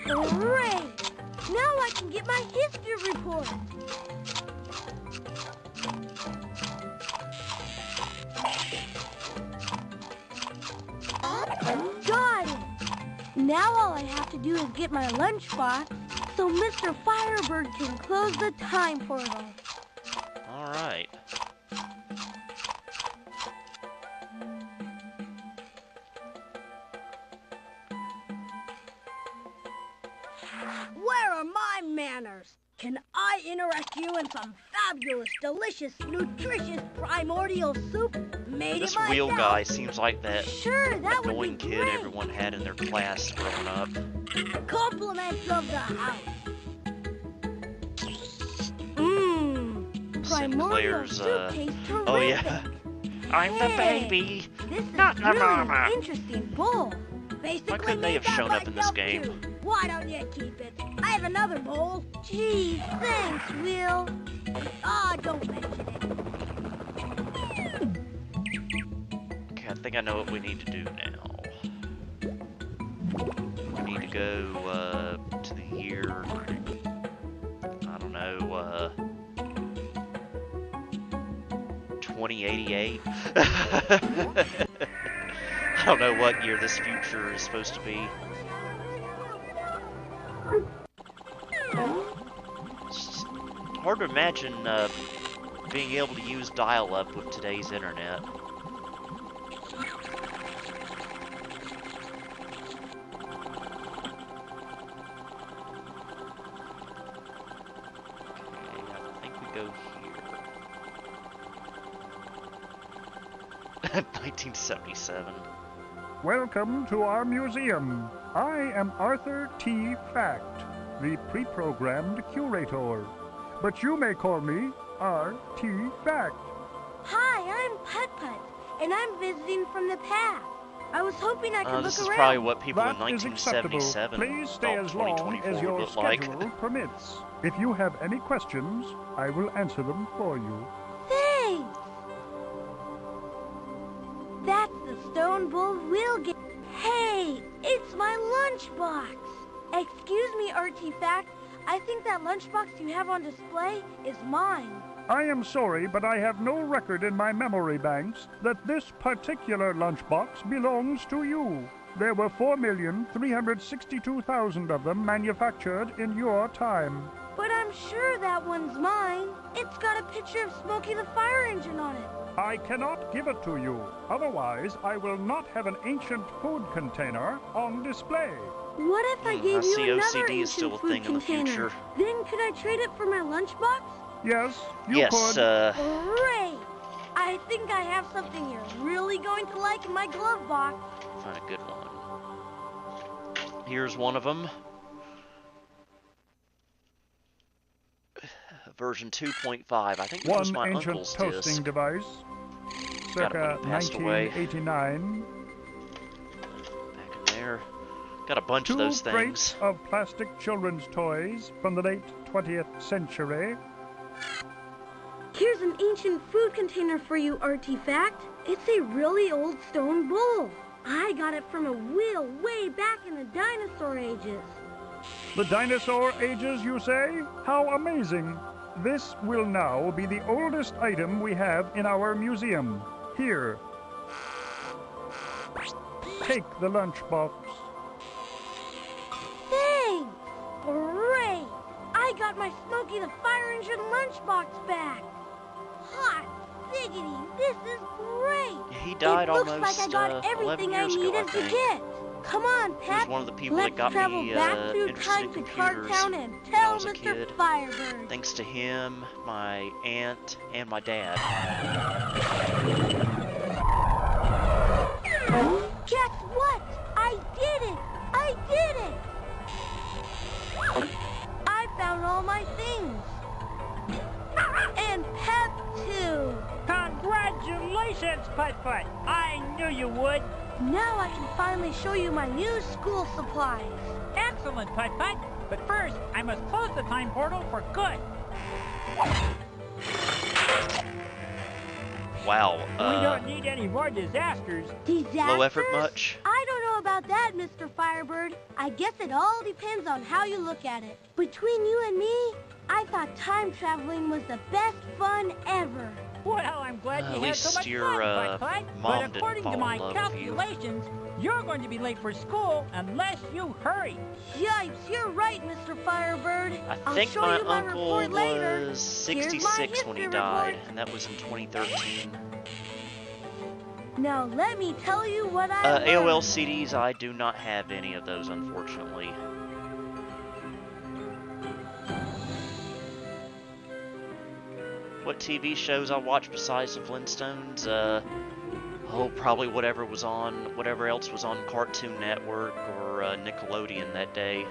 Great. Now I can get my history report. Got it. Now all I have to do is get my lunchbox so Mr. Firebird can close the time portal. Alright. Where are my manners? Can I interest you in some fabulous, delicious, nutritious primordial soup made This it wheel myself? guy seems like that Sure, that would annoying be kid great. everyone had in their class growing up. Compliments of the house. Mmm. Primordial Sinclair's, soup tastes terrific. oh yeah. I'm the Hey, baby, This is not the really mama. an interesting bowl. Basically couldn't they made have shown that up in this myself, game? too. Why don't you keep it? I have another bowl. Gee, thanks, Will. Ah, don't mention it. think I know what we need to do now. We need to go to the year, I don't know, 2088. I don't know what year this future is supposed to be. It's hard to imagine being able to use dial-up with today's internet. Okay, I think we go here. 1977. Welcome to our museum. I am Arthur T. Fact, the pre-programmed curator. But you may call me R.T. Fact. Hi, I'm Putt-Putt, and I'm visiting from the past. I was hoping I could look This is around. probably what people in That is acceptable. 1977 Please stay thought as long 2024 as your would look like. schedule permits. If you have any questions, I will answer them for you. Thanks! That's the stone bull wheel game. Hey, it's my lunchbox! Excuse me, Artifact. I think that lunchbox you have on display is mine. I am sorry, but I have no record in my memory banks that this particular lunchbox belongs to you. There were 4,362,000 of them manufactured in your time. But I'm sure that one's mine. It's got a picture of Smokey the Fire Engine on it. I cannot give it to you. Otherwise, I will not have an ancient food container on display. What if I gave I see you another OCD is still a ancient food thing in the container? future. Then could I trade it for my lunchbox? Yes, you Yes, could. Great! I think I have something you're really going to like in my glove box. Find a good one. Here's one of them. Version 2.5. I think this was One my ancient uncle's toasting disc. device, Got it when circa he passed away. 1989. Back in there. Got a bunch Two of those crates things. of plastic children's toys from the late 20th century. Here's an ancient food container for you, Artifact. It's a really old stone bowl. I got it from a wheel way back in the dinosaur ages. The dinosaur ages, you say? How amazing! This will now be the oldest item we have in our museum. Here. Take the lunchbox. Thanks! Great! I got my Smokey the Fire Engine lunchbox back. Hot diggity, this is great! He died it looks almost like I got 11 everything I years ago, needed I to think. get. Come on, He was Pat. one of the people Let's that got travel me back through interested time in to computers Cartown and when I tell was a Mr. kid. Firebird. Thanks to him, my aunt, and my dad. Guess what? I did it! I did it! I found all my things. And Pep, too. Congratulations, Putt-Putt. I knew you would. Now I can finally show you my new school supplies. Excellent, Putt-Putt. But first, I must close the time portal for good. Wow. We don't need any more disasters. Disasters? Low effort much? I don't know about that, Mr. Firebird. I guess it all depends on how you look at it. Between you and me, I thought time traveling was the best fun ever. Well, I'm glad At you had so least much your, fun, Putt-Putt. mom But didn't according fall to in my love with you. calculations, you're going to be late for school unless you hurry. Yipes, you're right, Mr. Firebird. I think I'll show my you my uncle report later. was Here's my 66 when he history died, report. and that was in 2013. Now let me tell you what I learned. AOL CDs, I do not have any of those, unfortunately. What TV shows I watched besides the Flintstones? Probably whatever else was on Cartoon Network or Nickelodeon that day.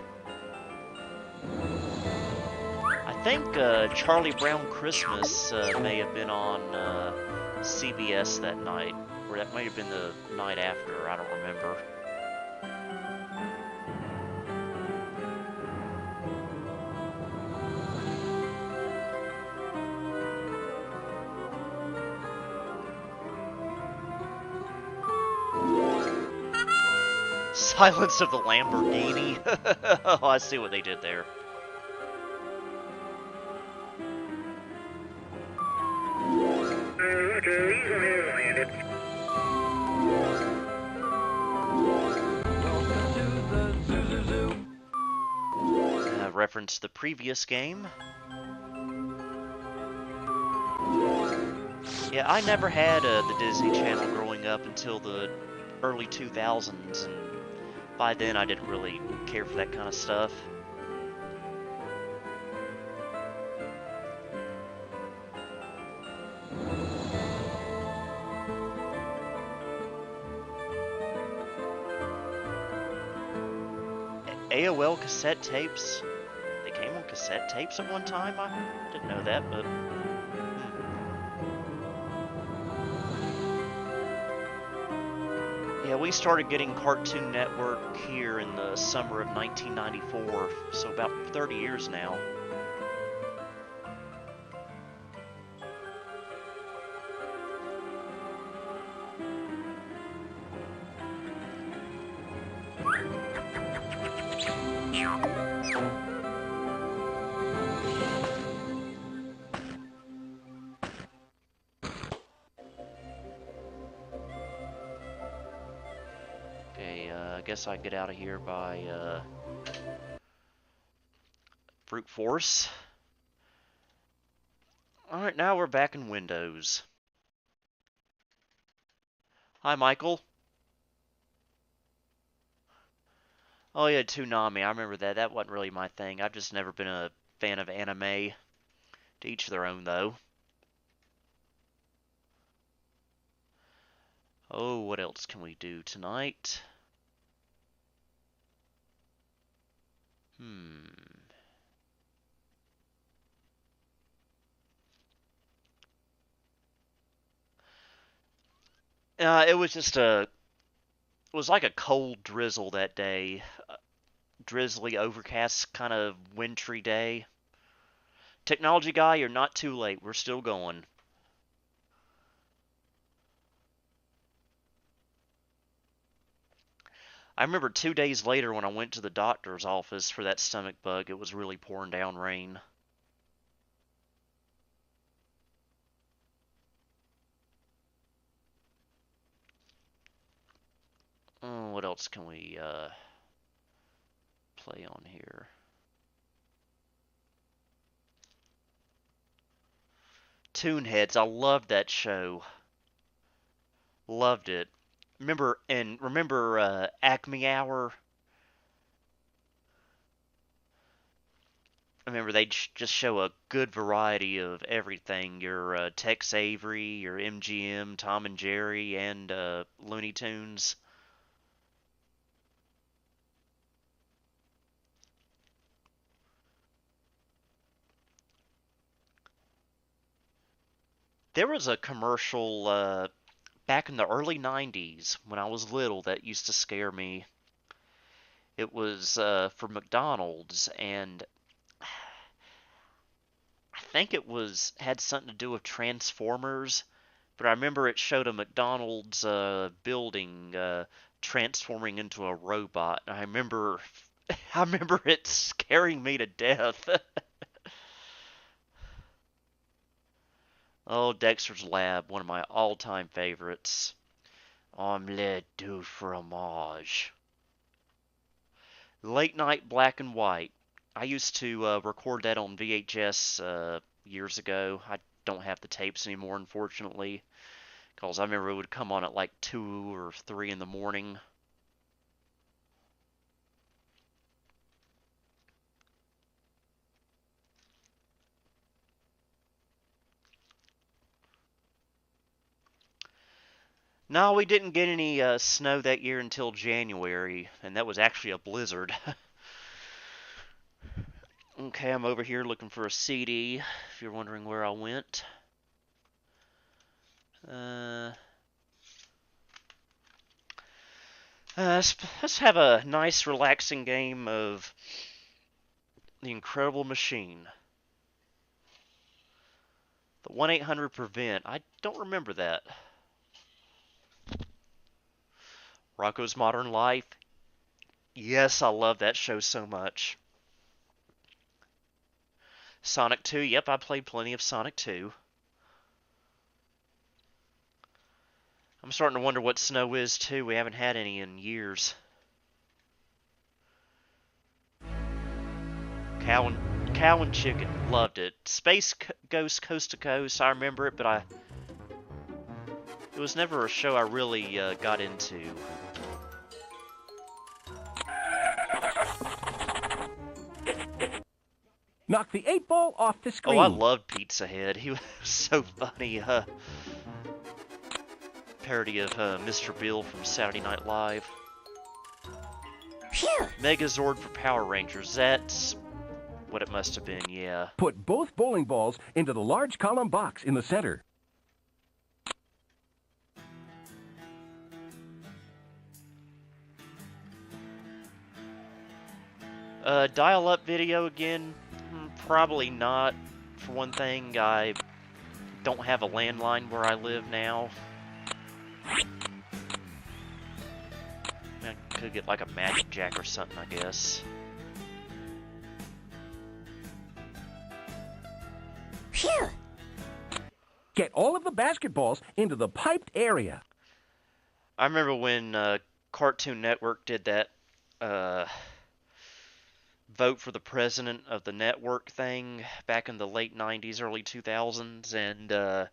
I think Charlie Brown Christmas may have been on CBS that night, or that might have been the night after, I don't remember. Silence of the Lamborghini. Oh, I see what they did there. Reference the previous game. Yeah, I never had the Disney Channel growing up until the early 2000s, and by then I didn't really care for that kind of stuff. AOL cassette tapes. They came on cassette tapes at one time? I didn't know that, but... Yeah, we started getting Cartoon Network here in the summer of 1994, so about 30 years now. I guess I get out of here by brute force. Alright, now we're back in Windows. Hi, Michael. Oh yeah, Toonami, I remember that. That wasn't really my thing. I've just never been a fan of anime. To each their own, though. Oh, what else can we do tonight? It was just it was like a cold drizzle that day. Drizzly, overcast, kind of wintry day. Technology guy, you're not too late. We're still going. I remember 2 days later when I went to the doctor's office for that stomach bug, it was really pouring down rain. Oh, what else can we play on here? Toonheads, I loved that show. Loved it. Remember Acme Hour? I remember they just show a good variety of everything. Your Tex Avery, your MGM, Tom and Jerry, and Looney Tunes. There was a commercial back in the early 90s when I was little that used to scare me. It was for McDonald's, and I think it had something to do with Transformers, but I remember it showed a McDonald's building transforming into a robot. And I remember I remember it scaring me to death. Oh, Dexter's Lab, one of my all-time favorites. Omelette du fromage. Late night black and white. I used to record that on VHS years ago. I don't have the tapes anymore, unfortunately, because I remember it would come on at like 2 or 3 in the morning. No, we didn't get any snow that year until January, and that was actually a blizzard. Okay, I'm over here looking for a CD, if you're wondering where I went. Let's have a nice, relaxing game of The Incredible Machine. The 1-800-PREVENT. I don't remember that. Rocko's Modern Life. Yes, I love that show so much. Sonic 2, yep, I played plenty of Sonic 2. I'm starting to wonder what Snow is, too. We haven't had any in years. Cow and Chicken, loved it. Space Ghost Coast to Coast, I remember it, but it was never a show I really got into. Knock the 8-ball off the screen. Oh, I loved Pizza Head. He was so funny. Parody of Mr. Bill from Saturday Night Live. Phew! Megazord for Power Rangers. That's what it must have been, yeah. Put both bowling balls into the large column box in the center. Dial-up video again? Probably not. For one thing, I don't have a landline where I live now. I could get like a Magic Jack or something, I guess. Phew! Get all of the basketballs into the piped area. I remember when Cartoon Network did that vote for the president of the network thing back in the late 90s, early 2000s, and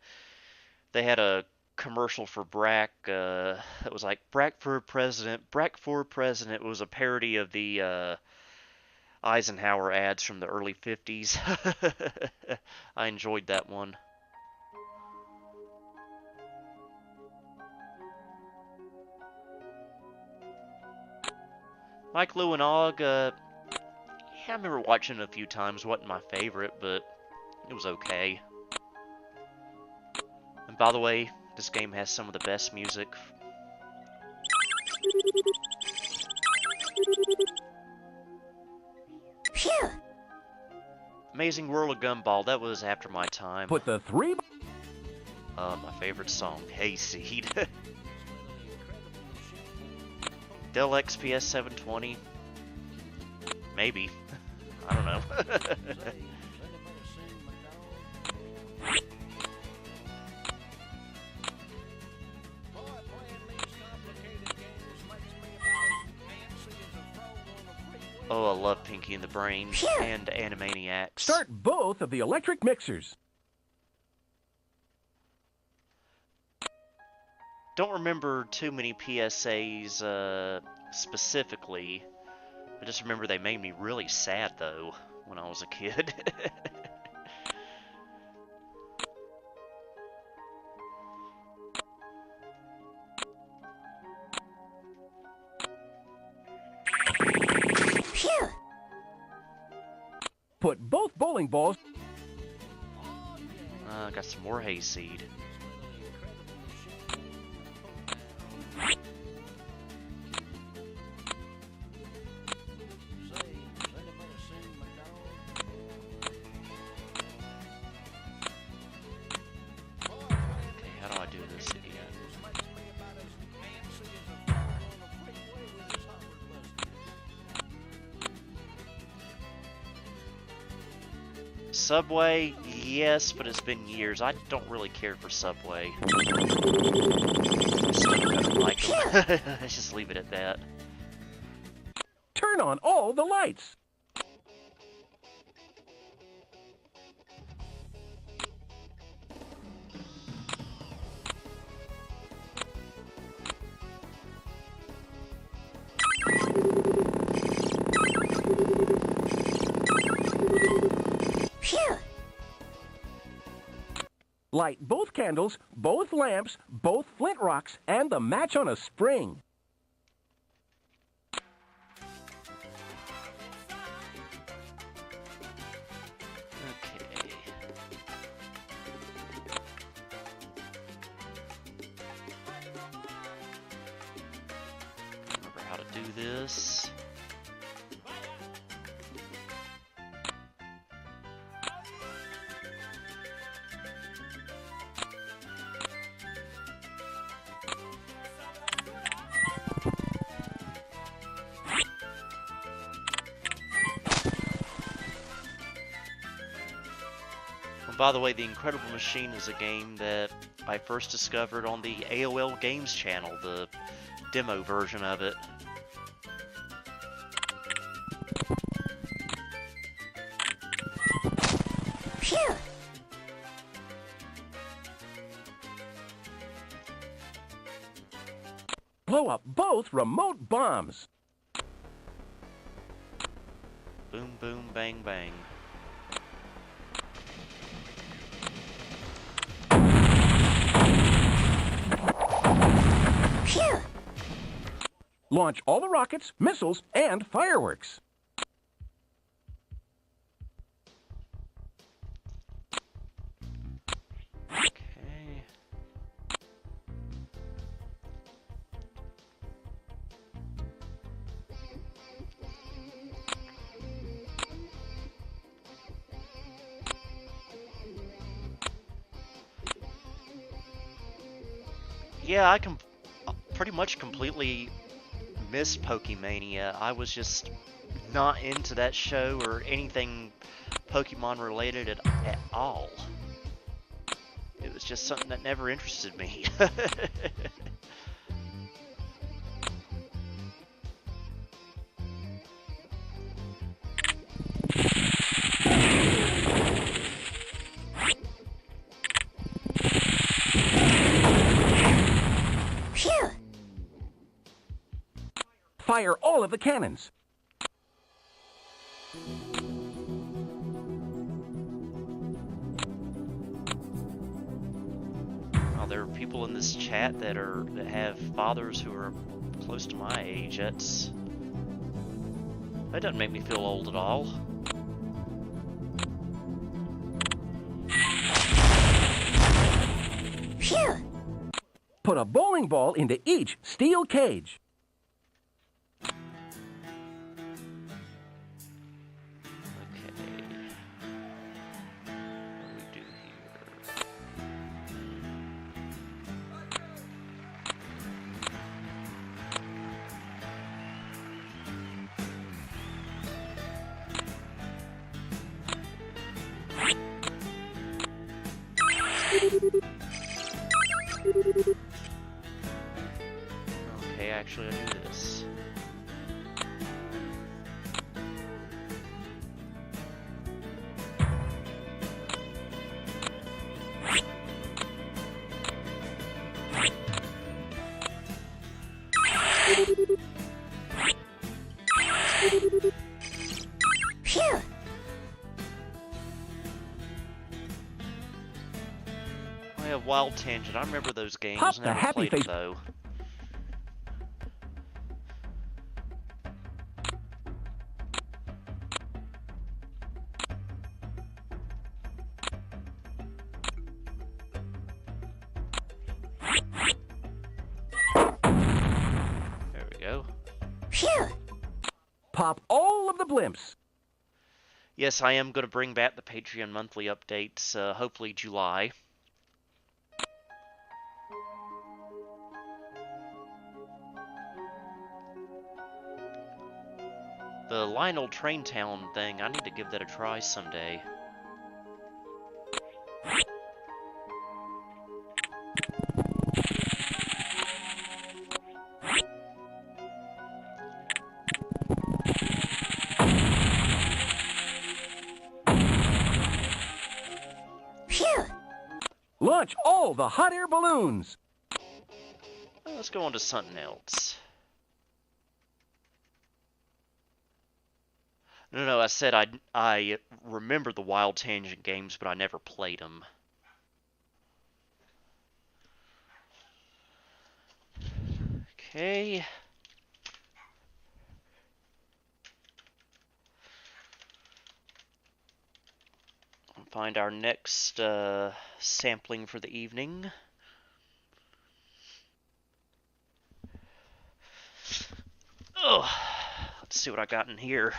they had a commercial for Brack that was like, Brack for president, Brack for president. It was a parody of the Eisenhower ads from the early 50s. I enjoyed that one. Mike Lou and Og, yeah, I remember watching it a few times. Wasn't my favorite, but it was okay. And by the way, this game has some of the best music. Phew! Amazing World of Gumball, that was after my time. Put the 3... My favorite song, Hayseed. Dell XPS 720. Maybe. I don't know. Oh, I love Pinky and the Brain and Animaniacs. Start both of the electric mixers. Don't remember too many PSAs specifically. I just remember they made me really sad, though, when I was a kid. Phew! Put both bowling balls... Got some more Hayseed. Subway, yes, but it's been years. I don't really care for Subway. Doesn't like them. Let's just leave it at that. Turn on all the lights. Light both candles, both lamps, both flint rocks, and the match on a spring. Okay. Remember how to do this. By the way, The Incredible Machine is a game that I first discovered on the AOL Games channel, the demo version of it. Phew! Blow up both remote bombs. Boom, boom, bang, bang. Phew! Launch all the rockets, missiles, and fireworks. Okay. Yeah, I can pretty much completely miss Pokemania. I was just not into that show or anything Pokemon related at all. It was just something that never interested me. Phew! Fire all of the cannons. Oh, there are people in this chat that have fathers who are close to my age. That doesn't make me feel old at all. Phew! Put a bowling ball into each steel cage. Okay. What do we do here? Okay, actually I do this. Phew! I have Wild Tangent. I remember those games. Pop the Never happy played them face. though. There we go. Phew! Pop all of the blimps. Yes, I am going to bring back the Patreon monthly updates, hopefully July. The Lionel Traintown thing, I need to give that a try someday. Phew! Launch all the hot air balloons. Let's go on to something else. No, I said I remember the Wild Tangent games, but I never played them. Okay. Find our next sampling for the evening. Oh, let's see what I got in here.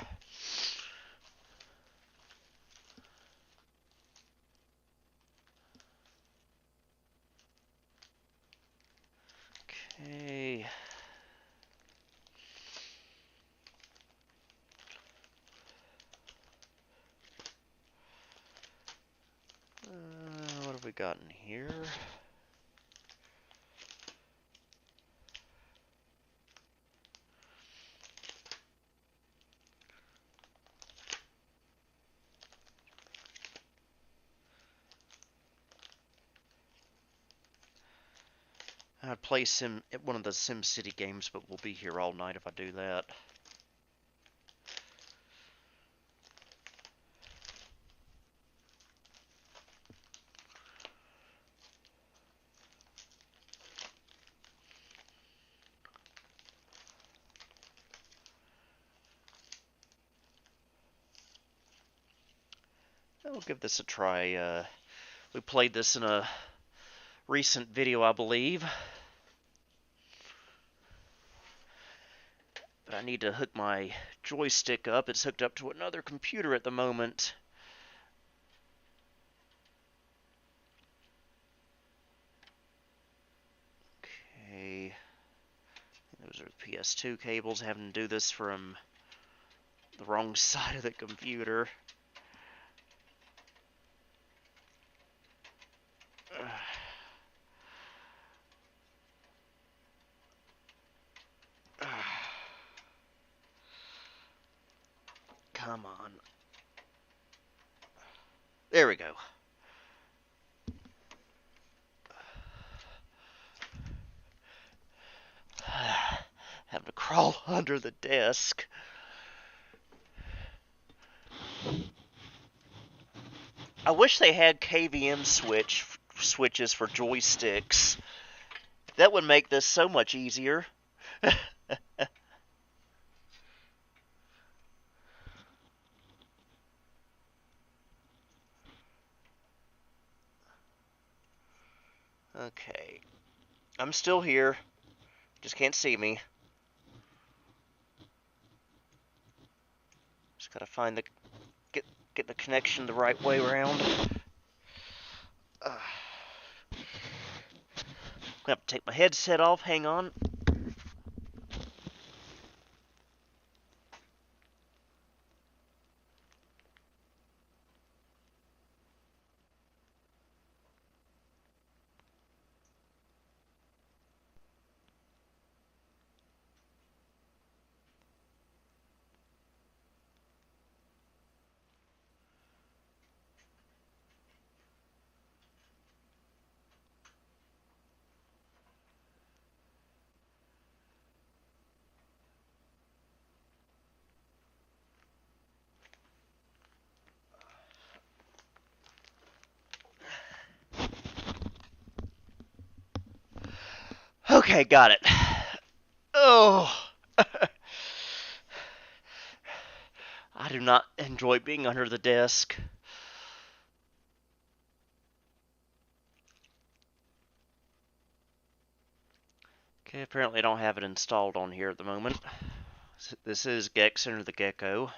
Okay. got in here? I'd play one of the SimCity games, but we'll be here all night if I do that. We'll give this a try. We played this in a recent video, I believe. But I need to hook my joystick up. It's hooked up to another computer at the moment. Okay. Those are the PS2 cables. Having to do this from the wrong side of the computer. Come on. There we go. Having to crawl under the desk. I wish they had KVM switches for joysticks. That would make this so much easier. Okay. I'm still here. Just can't see me. Just gotta find the get the connection the right way around. I'm gonna have to take my headset off. Hang on. Okay, got it. Oh. I do not enjoy being under the desk. Okay, apparently I don't have it installed on here at the moment. This is Gex Enter the Gecko.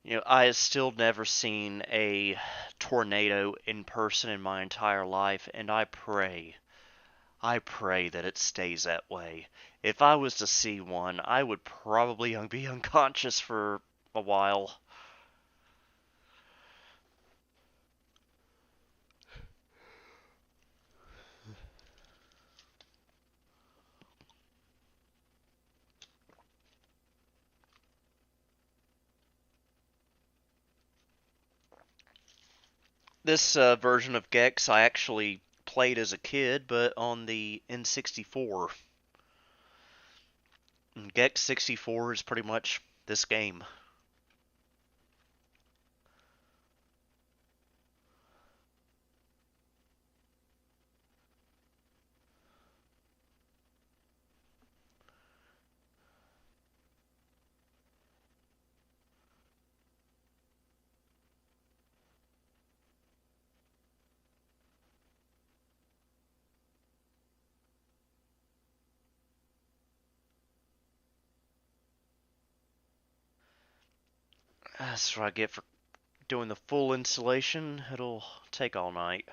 You know, I have still never seen a tornado in person in my entire life, and I pray that it stays that way. If I was to see one, I would probably be unconscious for a while. This version of Gex I actually played as a kid, but on the N64. And Gex 64 is pretty much this game. That's what I get for doing the full installation. It'll take all night.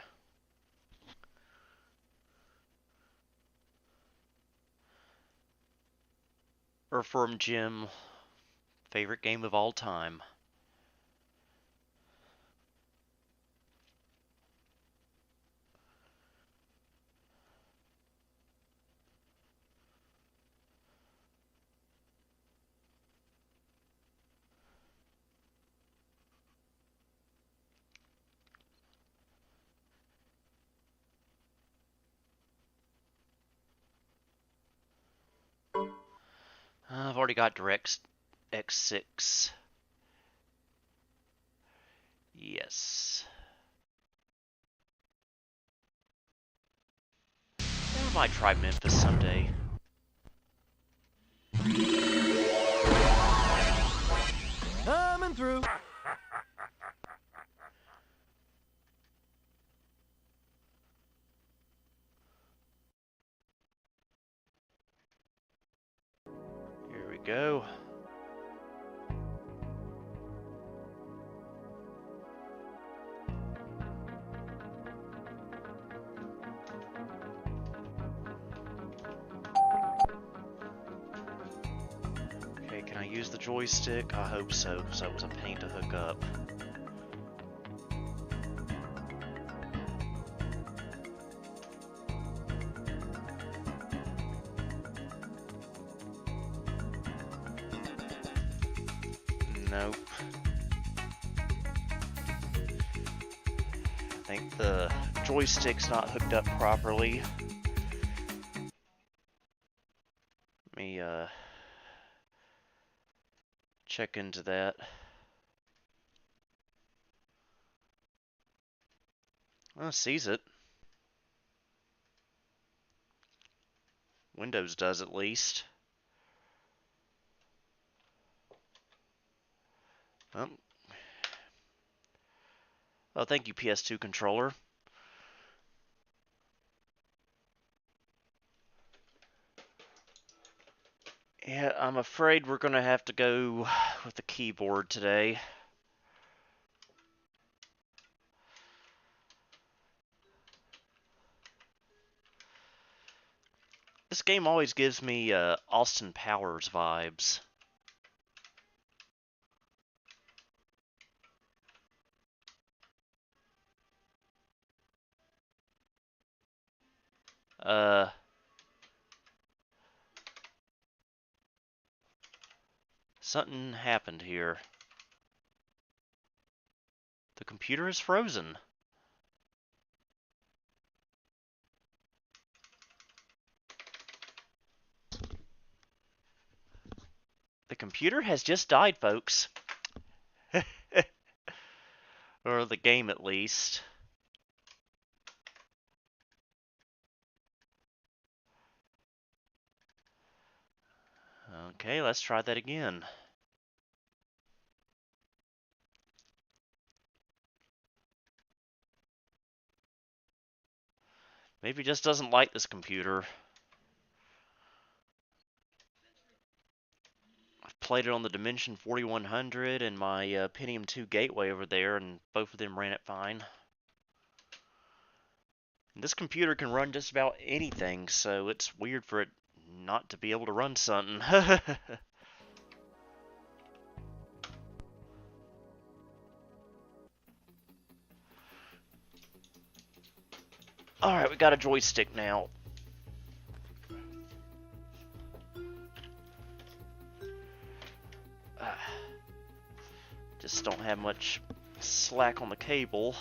Earthworm Jim, favorite game of all time. I've already got DirectX 6. Yes. I might try Memphis someday. Coming through. Here we go. Okay, can I use the joystick? I hope so, because that was a pain to hook up. Nope. I think the joystick's not hooked up properly. Let me check into that. Well, it sees it. Windows does at least. Oh, thank you, PS2 controller. Yeah, I'm afraid we're gonna have to go with the keyboard today. This game always gives me Austin Powers vibes. Something happened here. The computer is frozen. The computer has just died, folks. Or the game, at least. Okay, let's try that again. Maybe it just doesn't like this computer. I've played it on the Dimension 4100 and my Pentium 2 Gateway over there, and both of them ran it fine. And this computer can run just about anything, so it's weird for it not to be able to run something. Alright, we got a joystick now. Just don't have much slack on the cable.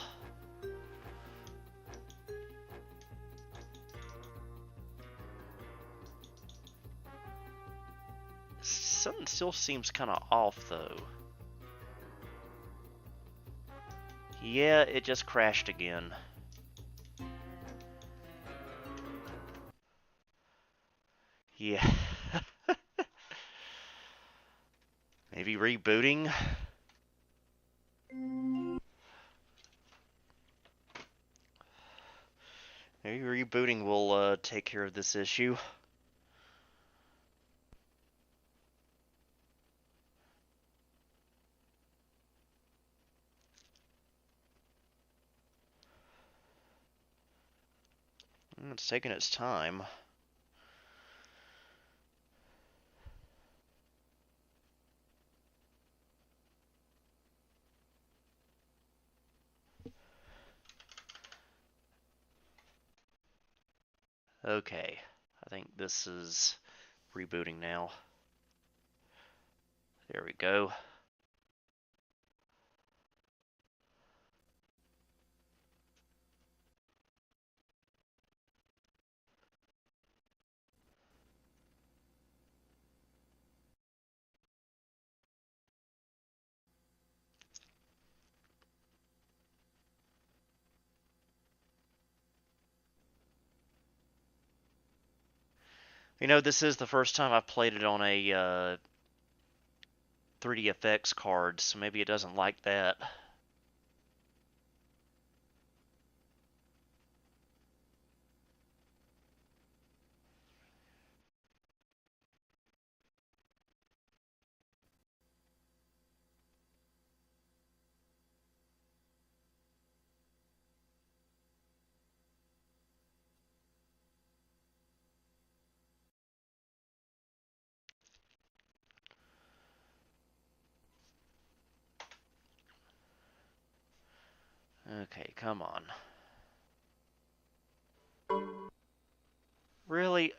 Something still seems kind of off, though. Yeah, it just crashed again. Yeah. Maybe rebooting? Maybe rebooting will take care of this issue. It's taking its time. Okay, I think this is rebooting now. There we go. You know, this is the first time I've played it on a 3DFX card, so maybe it doesn't like that. Okay, come on. Really?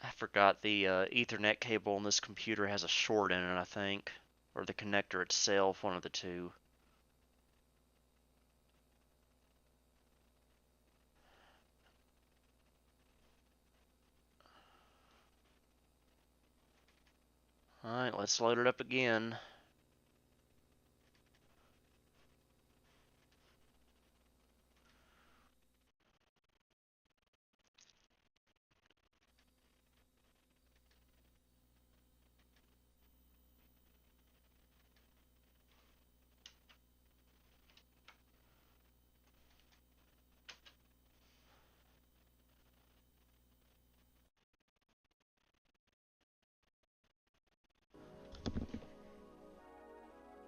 I forgot the Ethernet cable on this computer has a short in it, I think. Or the connector itself, one of the two. Alright, let's load it up again.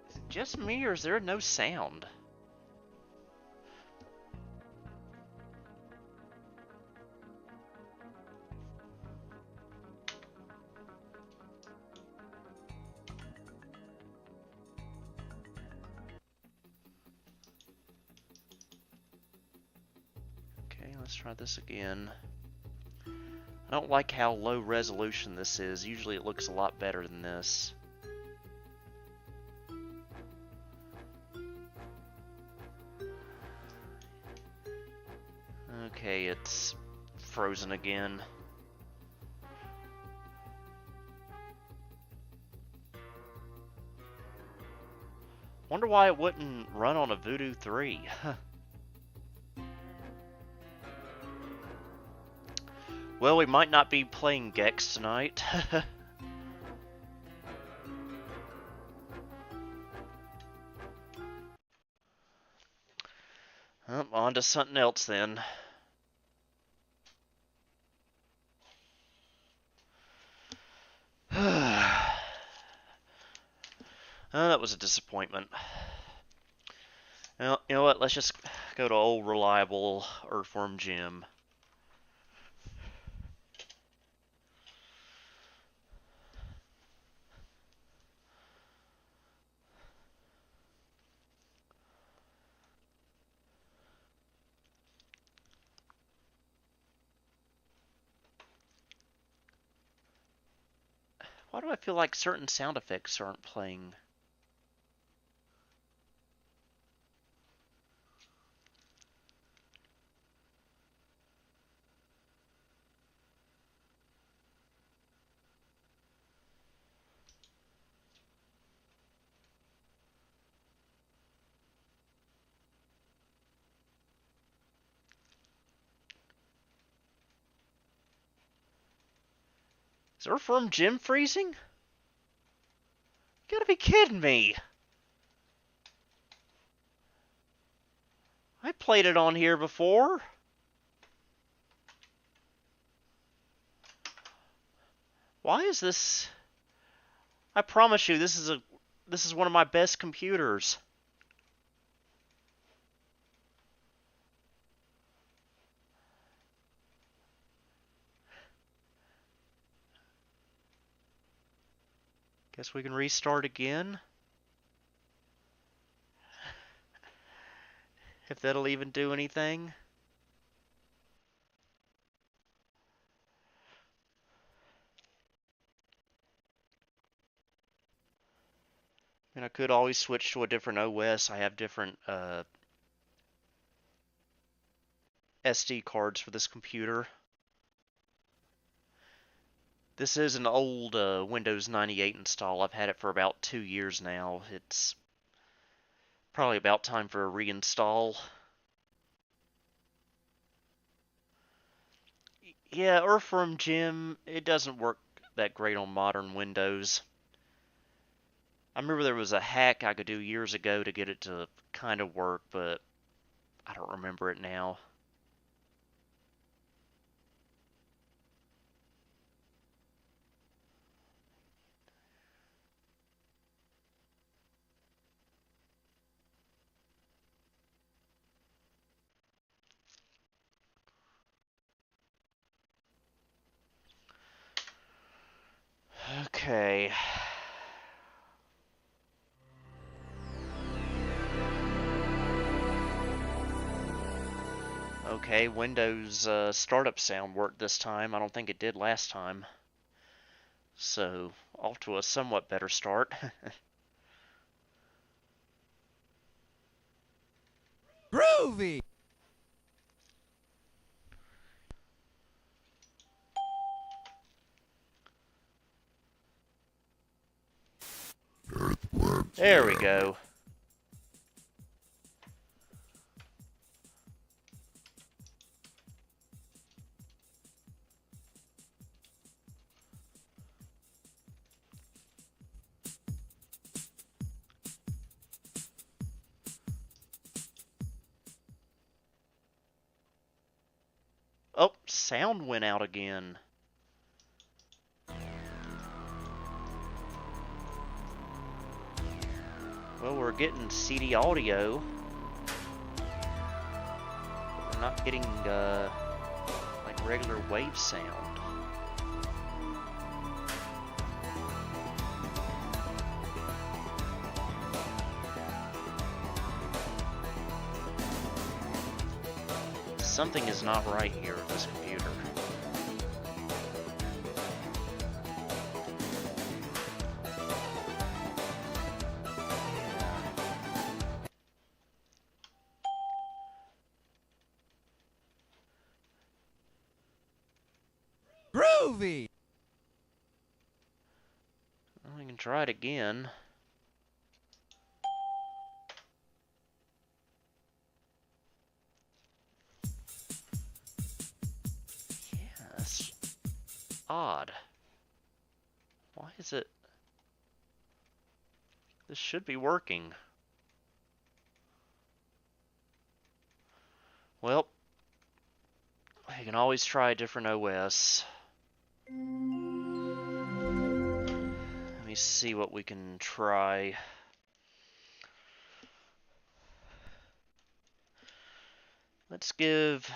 Is it just me, or is there no sound? Okay, let's try this again. I don't like how low resolution this is. Usually it looks a lot better than this. Okay, it's frozen again. Wonder why it wouldn't run on a Voodoo 3. Well, we might not be playing Gex tonight. On to something else then. That was a disappointment. Well, you know what? Let's just go to old reliable Earthworm Jim. Why do I feel like certain sound effects aren't playing? Is Earthworm Jim freezing? You gotta be kidding me! I played it on here before. Why is this? I promise you, this is one of my best computers. Guess we can restart again. If that'll even do anything. And I could always switch to a different OS. I have different SD cards for this computer. This is an old Windows 98 install. I've had it for about 2 years now. It's probably about time for a reinstall. Yeah, Earthworm Jim, it doesn't work that great on modern Windows. I remember there was a hack I could do years ago to get it to kind of work, but I don't remember it now. Okay. Okay, Windows startup sound worked this time. I don't think it did last time. So, off to a somewhat better start. Groovy! There we go. Oh, sound went out again. Well, we're getting CD audio. But we're not getting, like regular wave sound. Something is not right here with this computer. Groovy! Well, we can try it again. Yes. Odd. Why is it... This should be working. Well, you can always try a different OS. Let me see what we can try. Let's give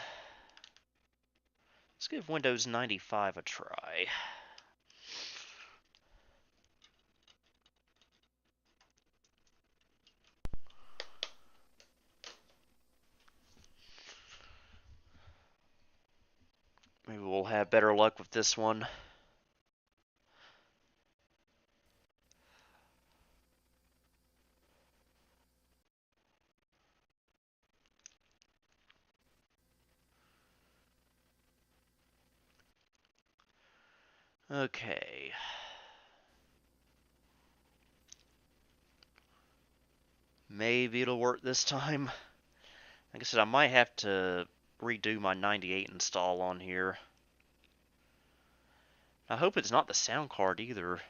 Windows 95 a try. Maybe we'll have better luck with this one. Okay. Maybe it'll work this time. Like I said, I might have to redo my 98 install on here. I hope it's not the sound card either.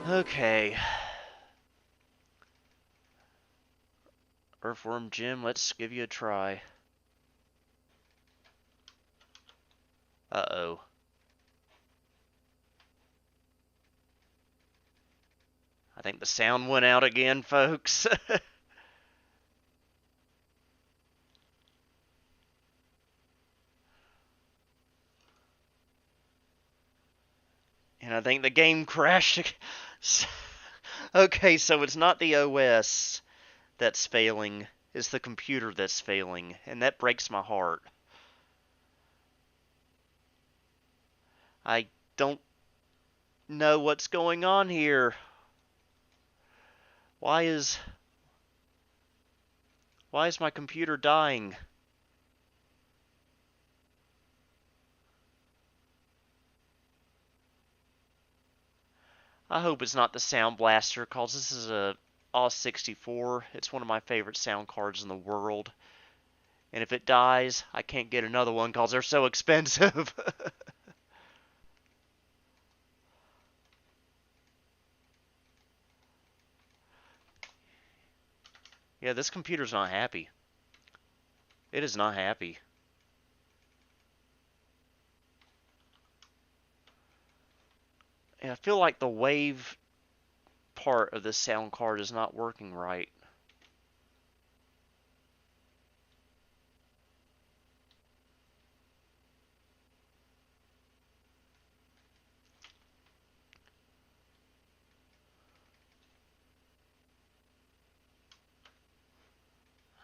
Okay. Earthworm Jim, let's give you a try. Uh-oh. I think the sound went out again, folks. And I think the game crashed. Okay, so it's not the OS that's failing. It's the computer that's failing. And that breaks my heart. I don't know what's going on here. Why is my computer dying? I hope it's not the Sound Blaster, cause this is a AUS64. It's one of my favorite sound cards in the world. And if it dies, I can't get another one cause they're so expensive. Yeah, this computer's not happy. It is not happy. And I feel like the wave part of this sound card is not working right.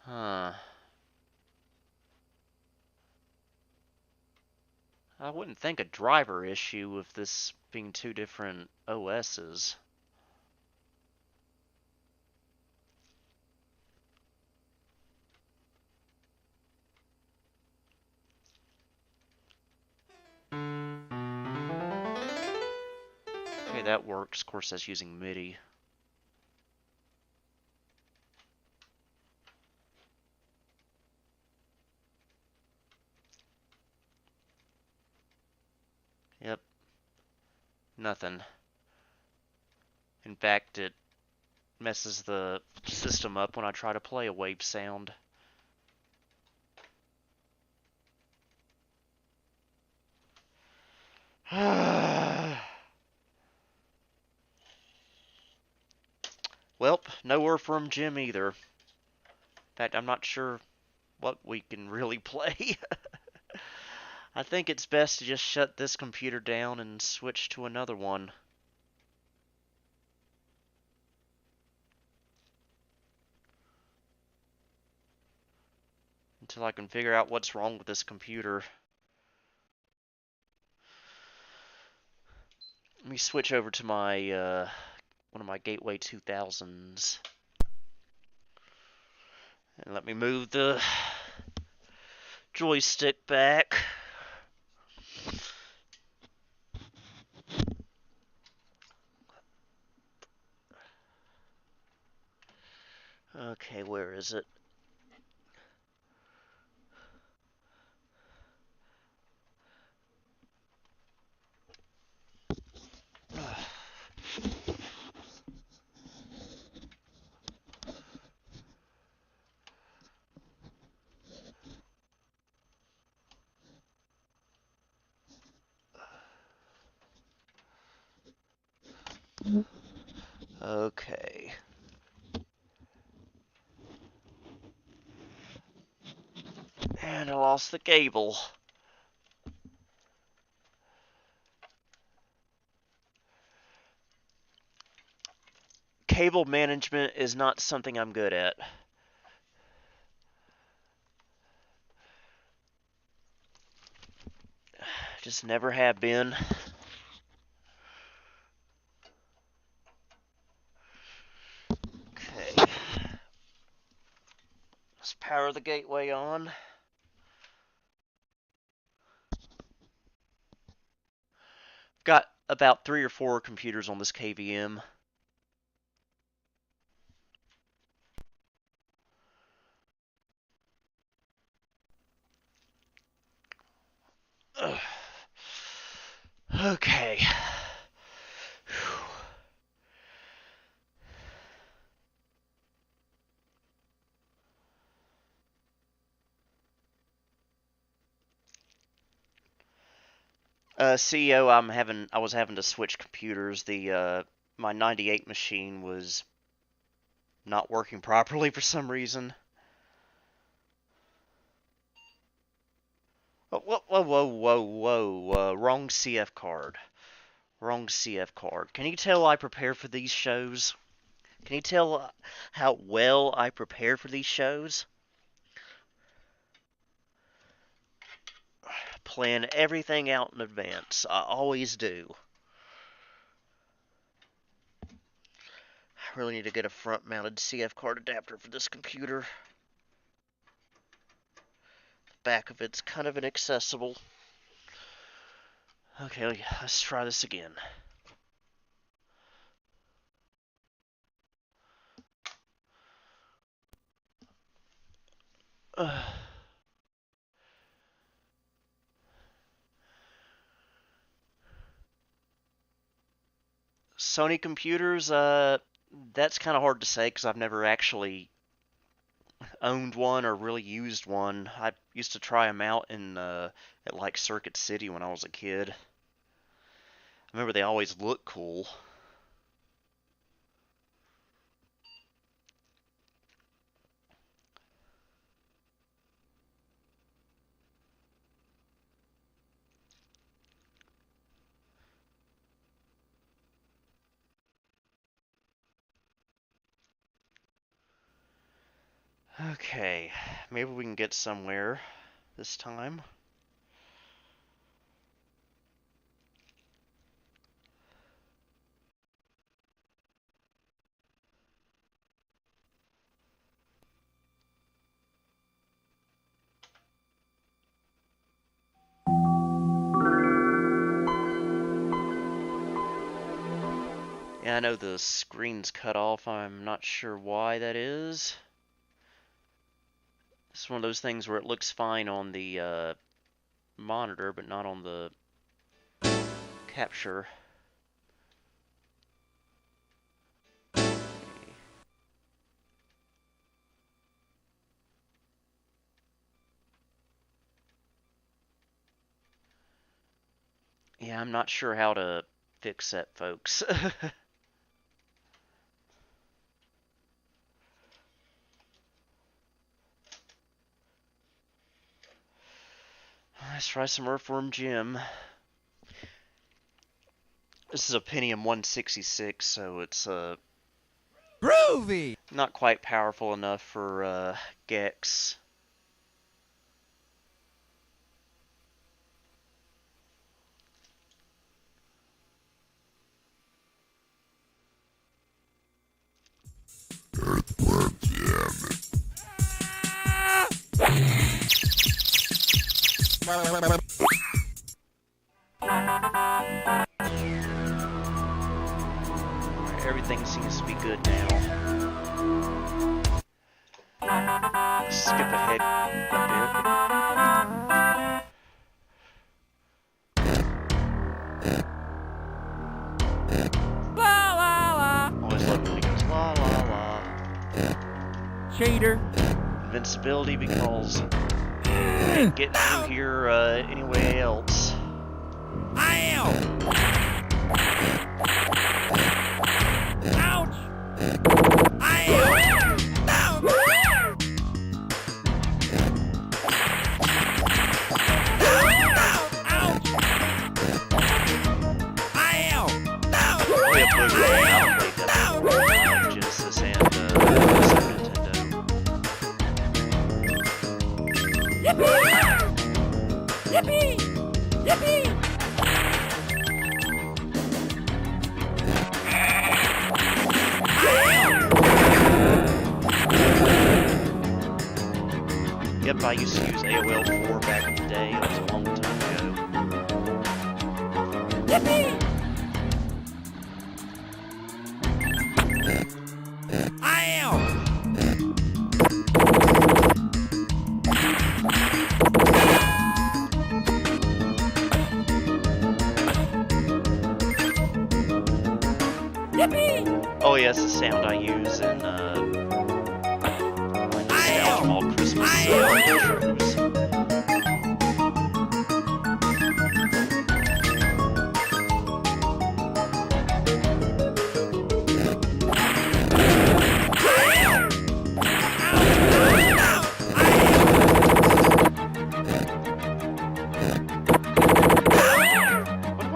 Huh. I wouldn't think a driver issue with this being two different OSs. Okay, that works. Of course, that's using MIDI. Yep. Nothing. In fact, it messes the system up when I try to play a wave sound. Well, nowhere from Jim either. In fact, I'm not sure what we can really play. I think it's best to just shut this computer down and switch to another one. Until I can figure out what's wrong with this computer. Let me switch over to my one of my Gateway 2000s. And let me move the joystick back. Okay, where is it? Okay. And I lost the cable. Cable management is not something I'm good at. Just never have been. Okay. Let's power the gateway on. Got about 3 or 4 computers on this KVM. Ugh. Okay. CEO, I was having to switch computers. My 98 machine was not working properly for some reason. Oh, whoa, whoa, whoa, whoa, whoa, wrong CF card. Wrong CF card. Can you tell I prepare for these shows? Can you tell how well I prepare for these shows? Plan everything out in advance. I always do. I really need to get a front-mounted CF card adapter for this computer. The back of it's kind of inaccessible. Okay, let's try this again. Sony computers, that's kind of hard to say because I've never actually owned one or really used one. I used to try them out at like Circuit City when I was a kid. I remember they always looked cool. Okay, maybe we can get somewhere this time. Yeah, I know the screen's cut off. I'm not sure why that is. It's one of those things where it looks fine on the monitor, but not on the capture. Yeah, I'm not sure how to fix that, folks. Let's try some Earthworm Jim. This is a Pentium 166, so it's Groovy! not quite powerful enough for Gex. Earthworm Jim. Everything seems to be good now. Skip ahead a bit. La la la! Always love when he goes la la la. Cheater. Invincibility because I ain't getting through here anyway else. Ow! Ouch! Ow! Ouch! Ouch! Ow! We have played that Genesis and Super Nintendo. Yippee! Yippee! Yippee! Yep, I used to use AOL 4 back in the day. It was a long time ago. Yippee! Ow! Yippee! Oh yeah, it's the sound I use in Nostalgia Mall Christmas intros.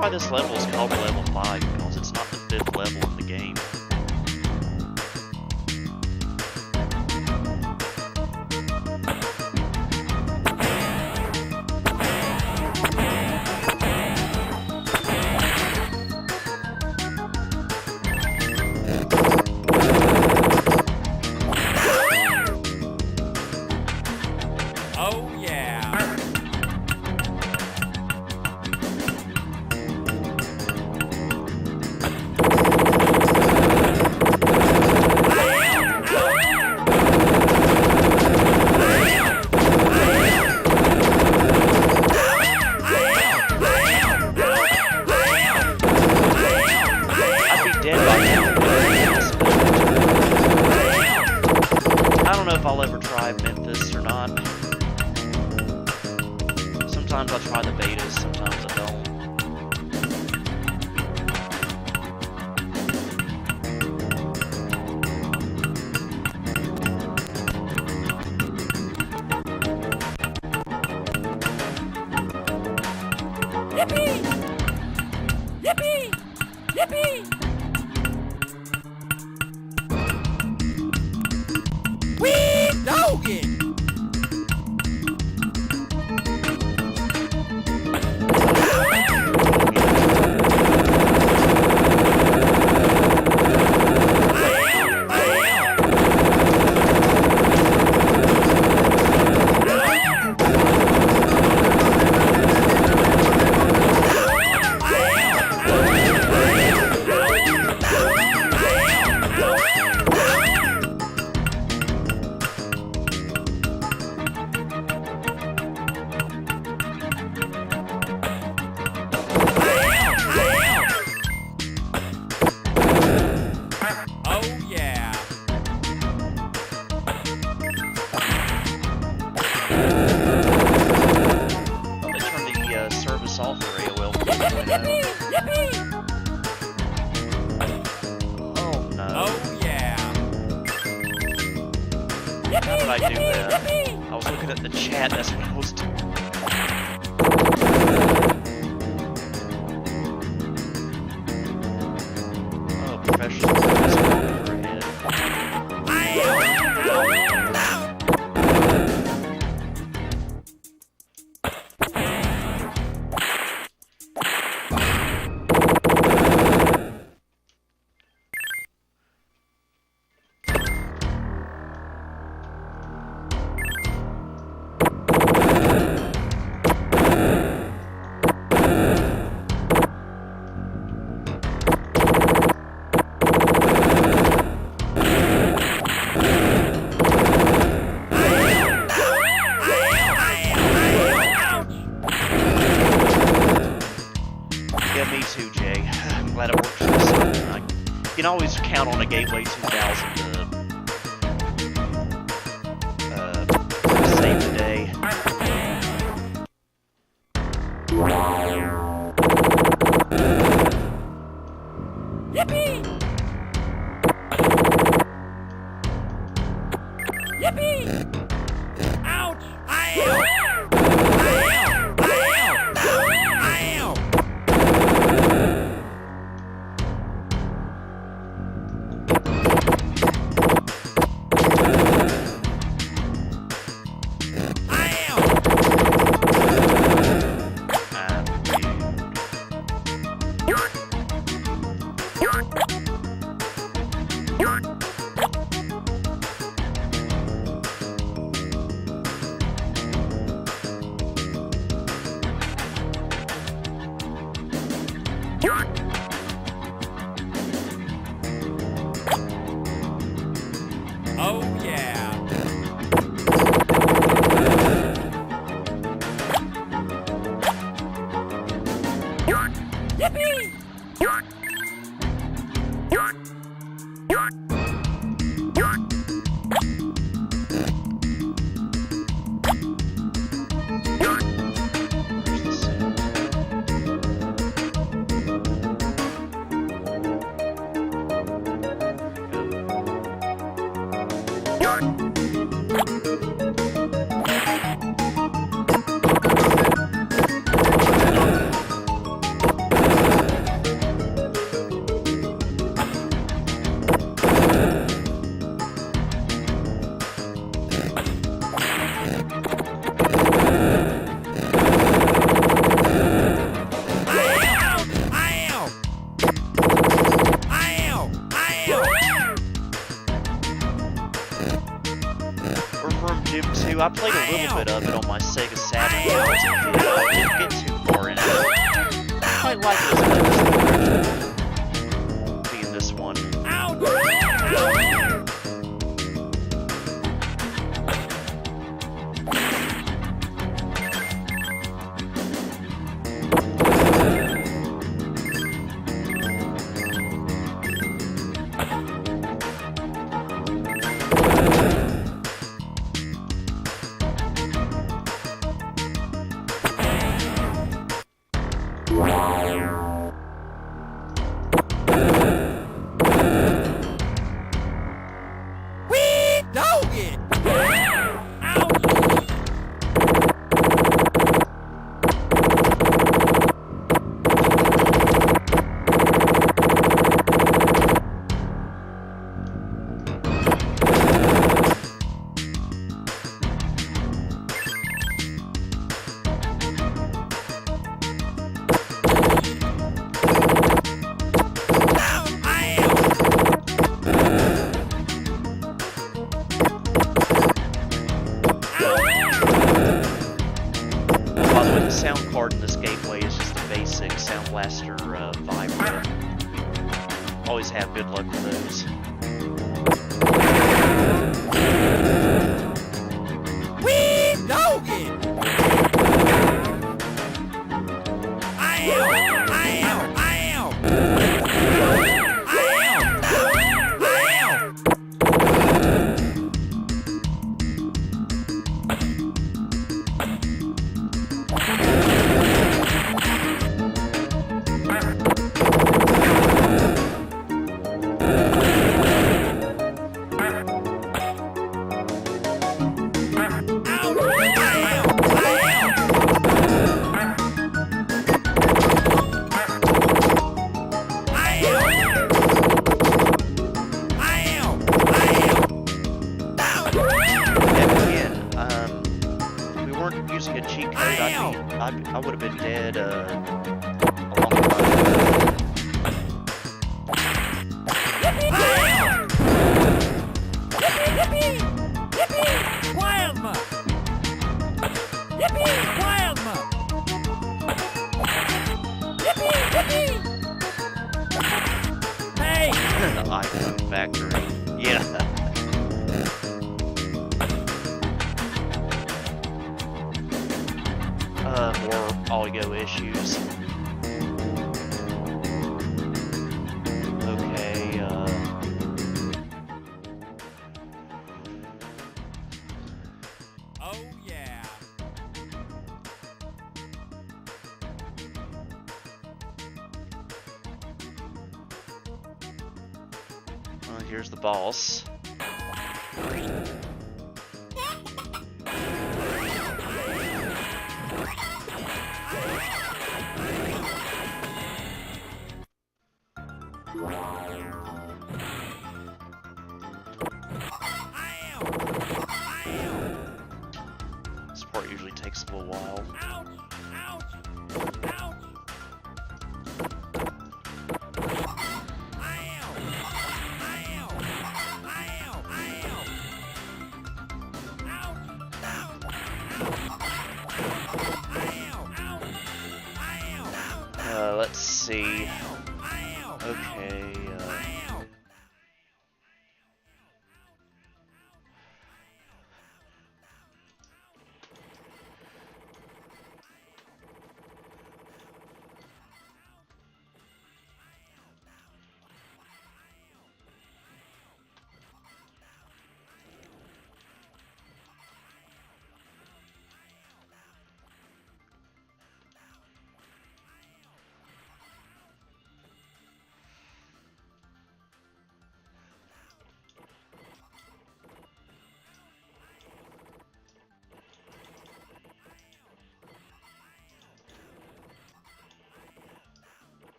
why this level is called level 5, because it's not the 5th level in the game. If I'll ever try Memphis or not. Sometimes I try the betas, sometimes I don't. Yippee! Yippee! Yippee! Dogging! How did I do that? I was looking at the chat, that's what I was doing. Oh, professional overhead. You can always count on a Gateway 2000 to save the day. Yippee! Yippee! Ouch! I am! Oh yeah! Yippee! played a little bit of it on my Sega Saturn when I was a kid. I didn't get too far into it. I quite like it as much as being this one. Sound card in this gateway is just a basic Sound Blaster Vibro. Always have good luck with those. Wee doggy! I would have been dead a long time ago. Yippee! Yippee! Wild muck! Yippee! Wild muck! Yippee! Hey! The iPhone factory. Yeah. More audio issues. Okay, Oh yeah. well, here's the boss. This part usually takes a little while. Ouch! Ouch! Ouch! Let's see. Okay,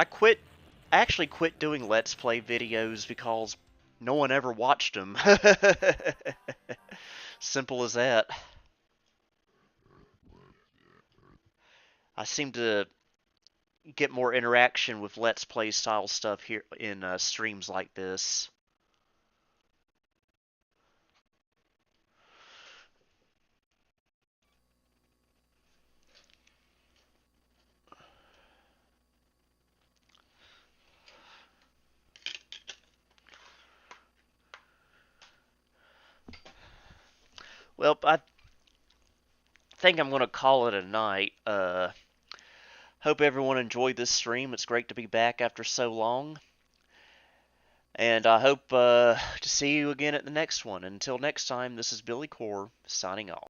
I actually quit doing Let's Play videos because no one ever watched them. Simple as that. I seem to get more interaction with Let's Play style stuff here in streams like this. Well, I think I'm going to call it a night. Hope everyone enjoyed this stream. It's great to be back after so long. And I hope to see you again at the next one. Until next time, this is Billy Core, signing off.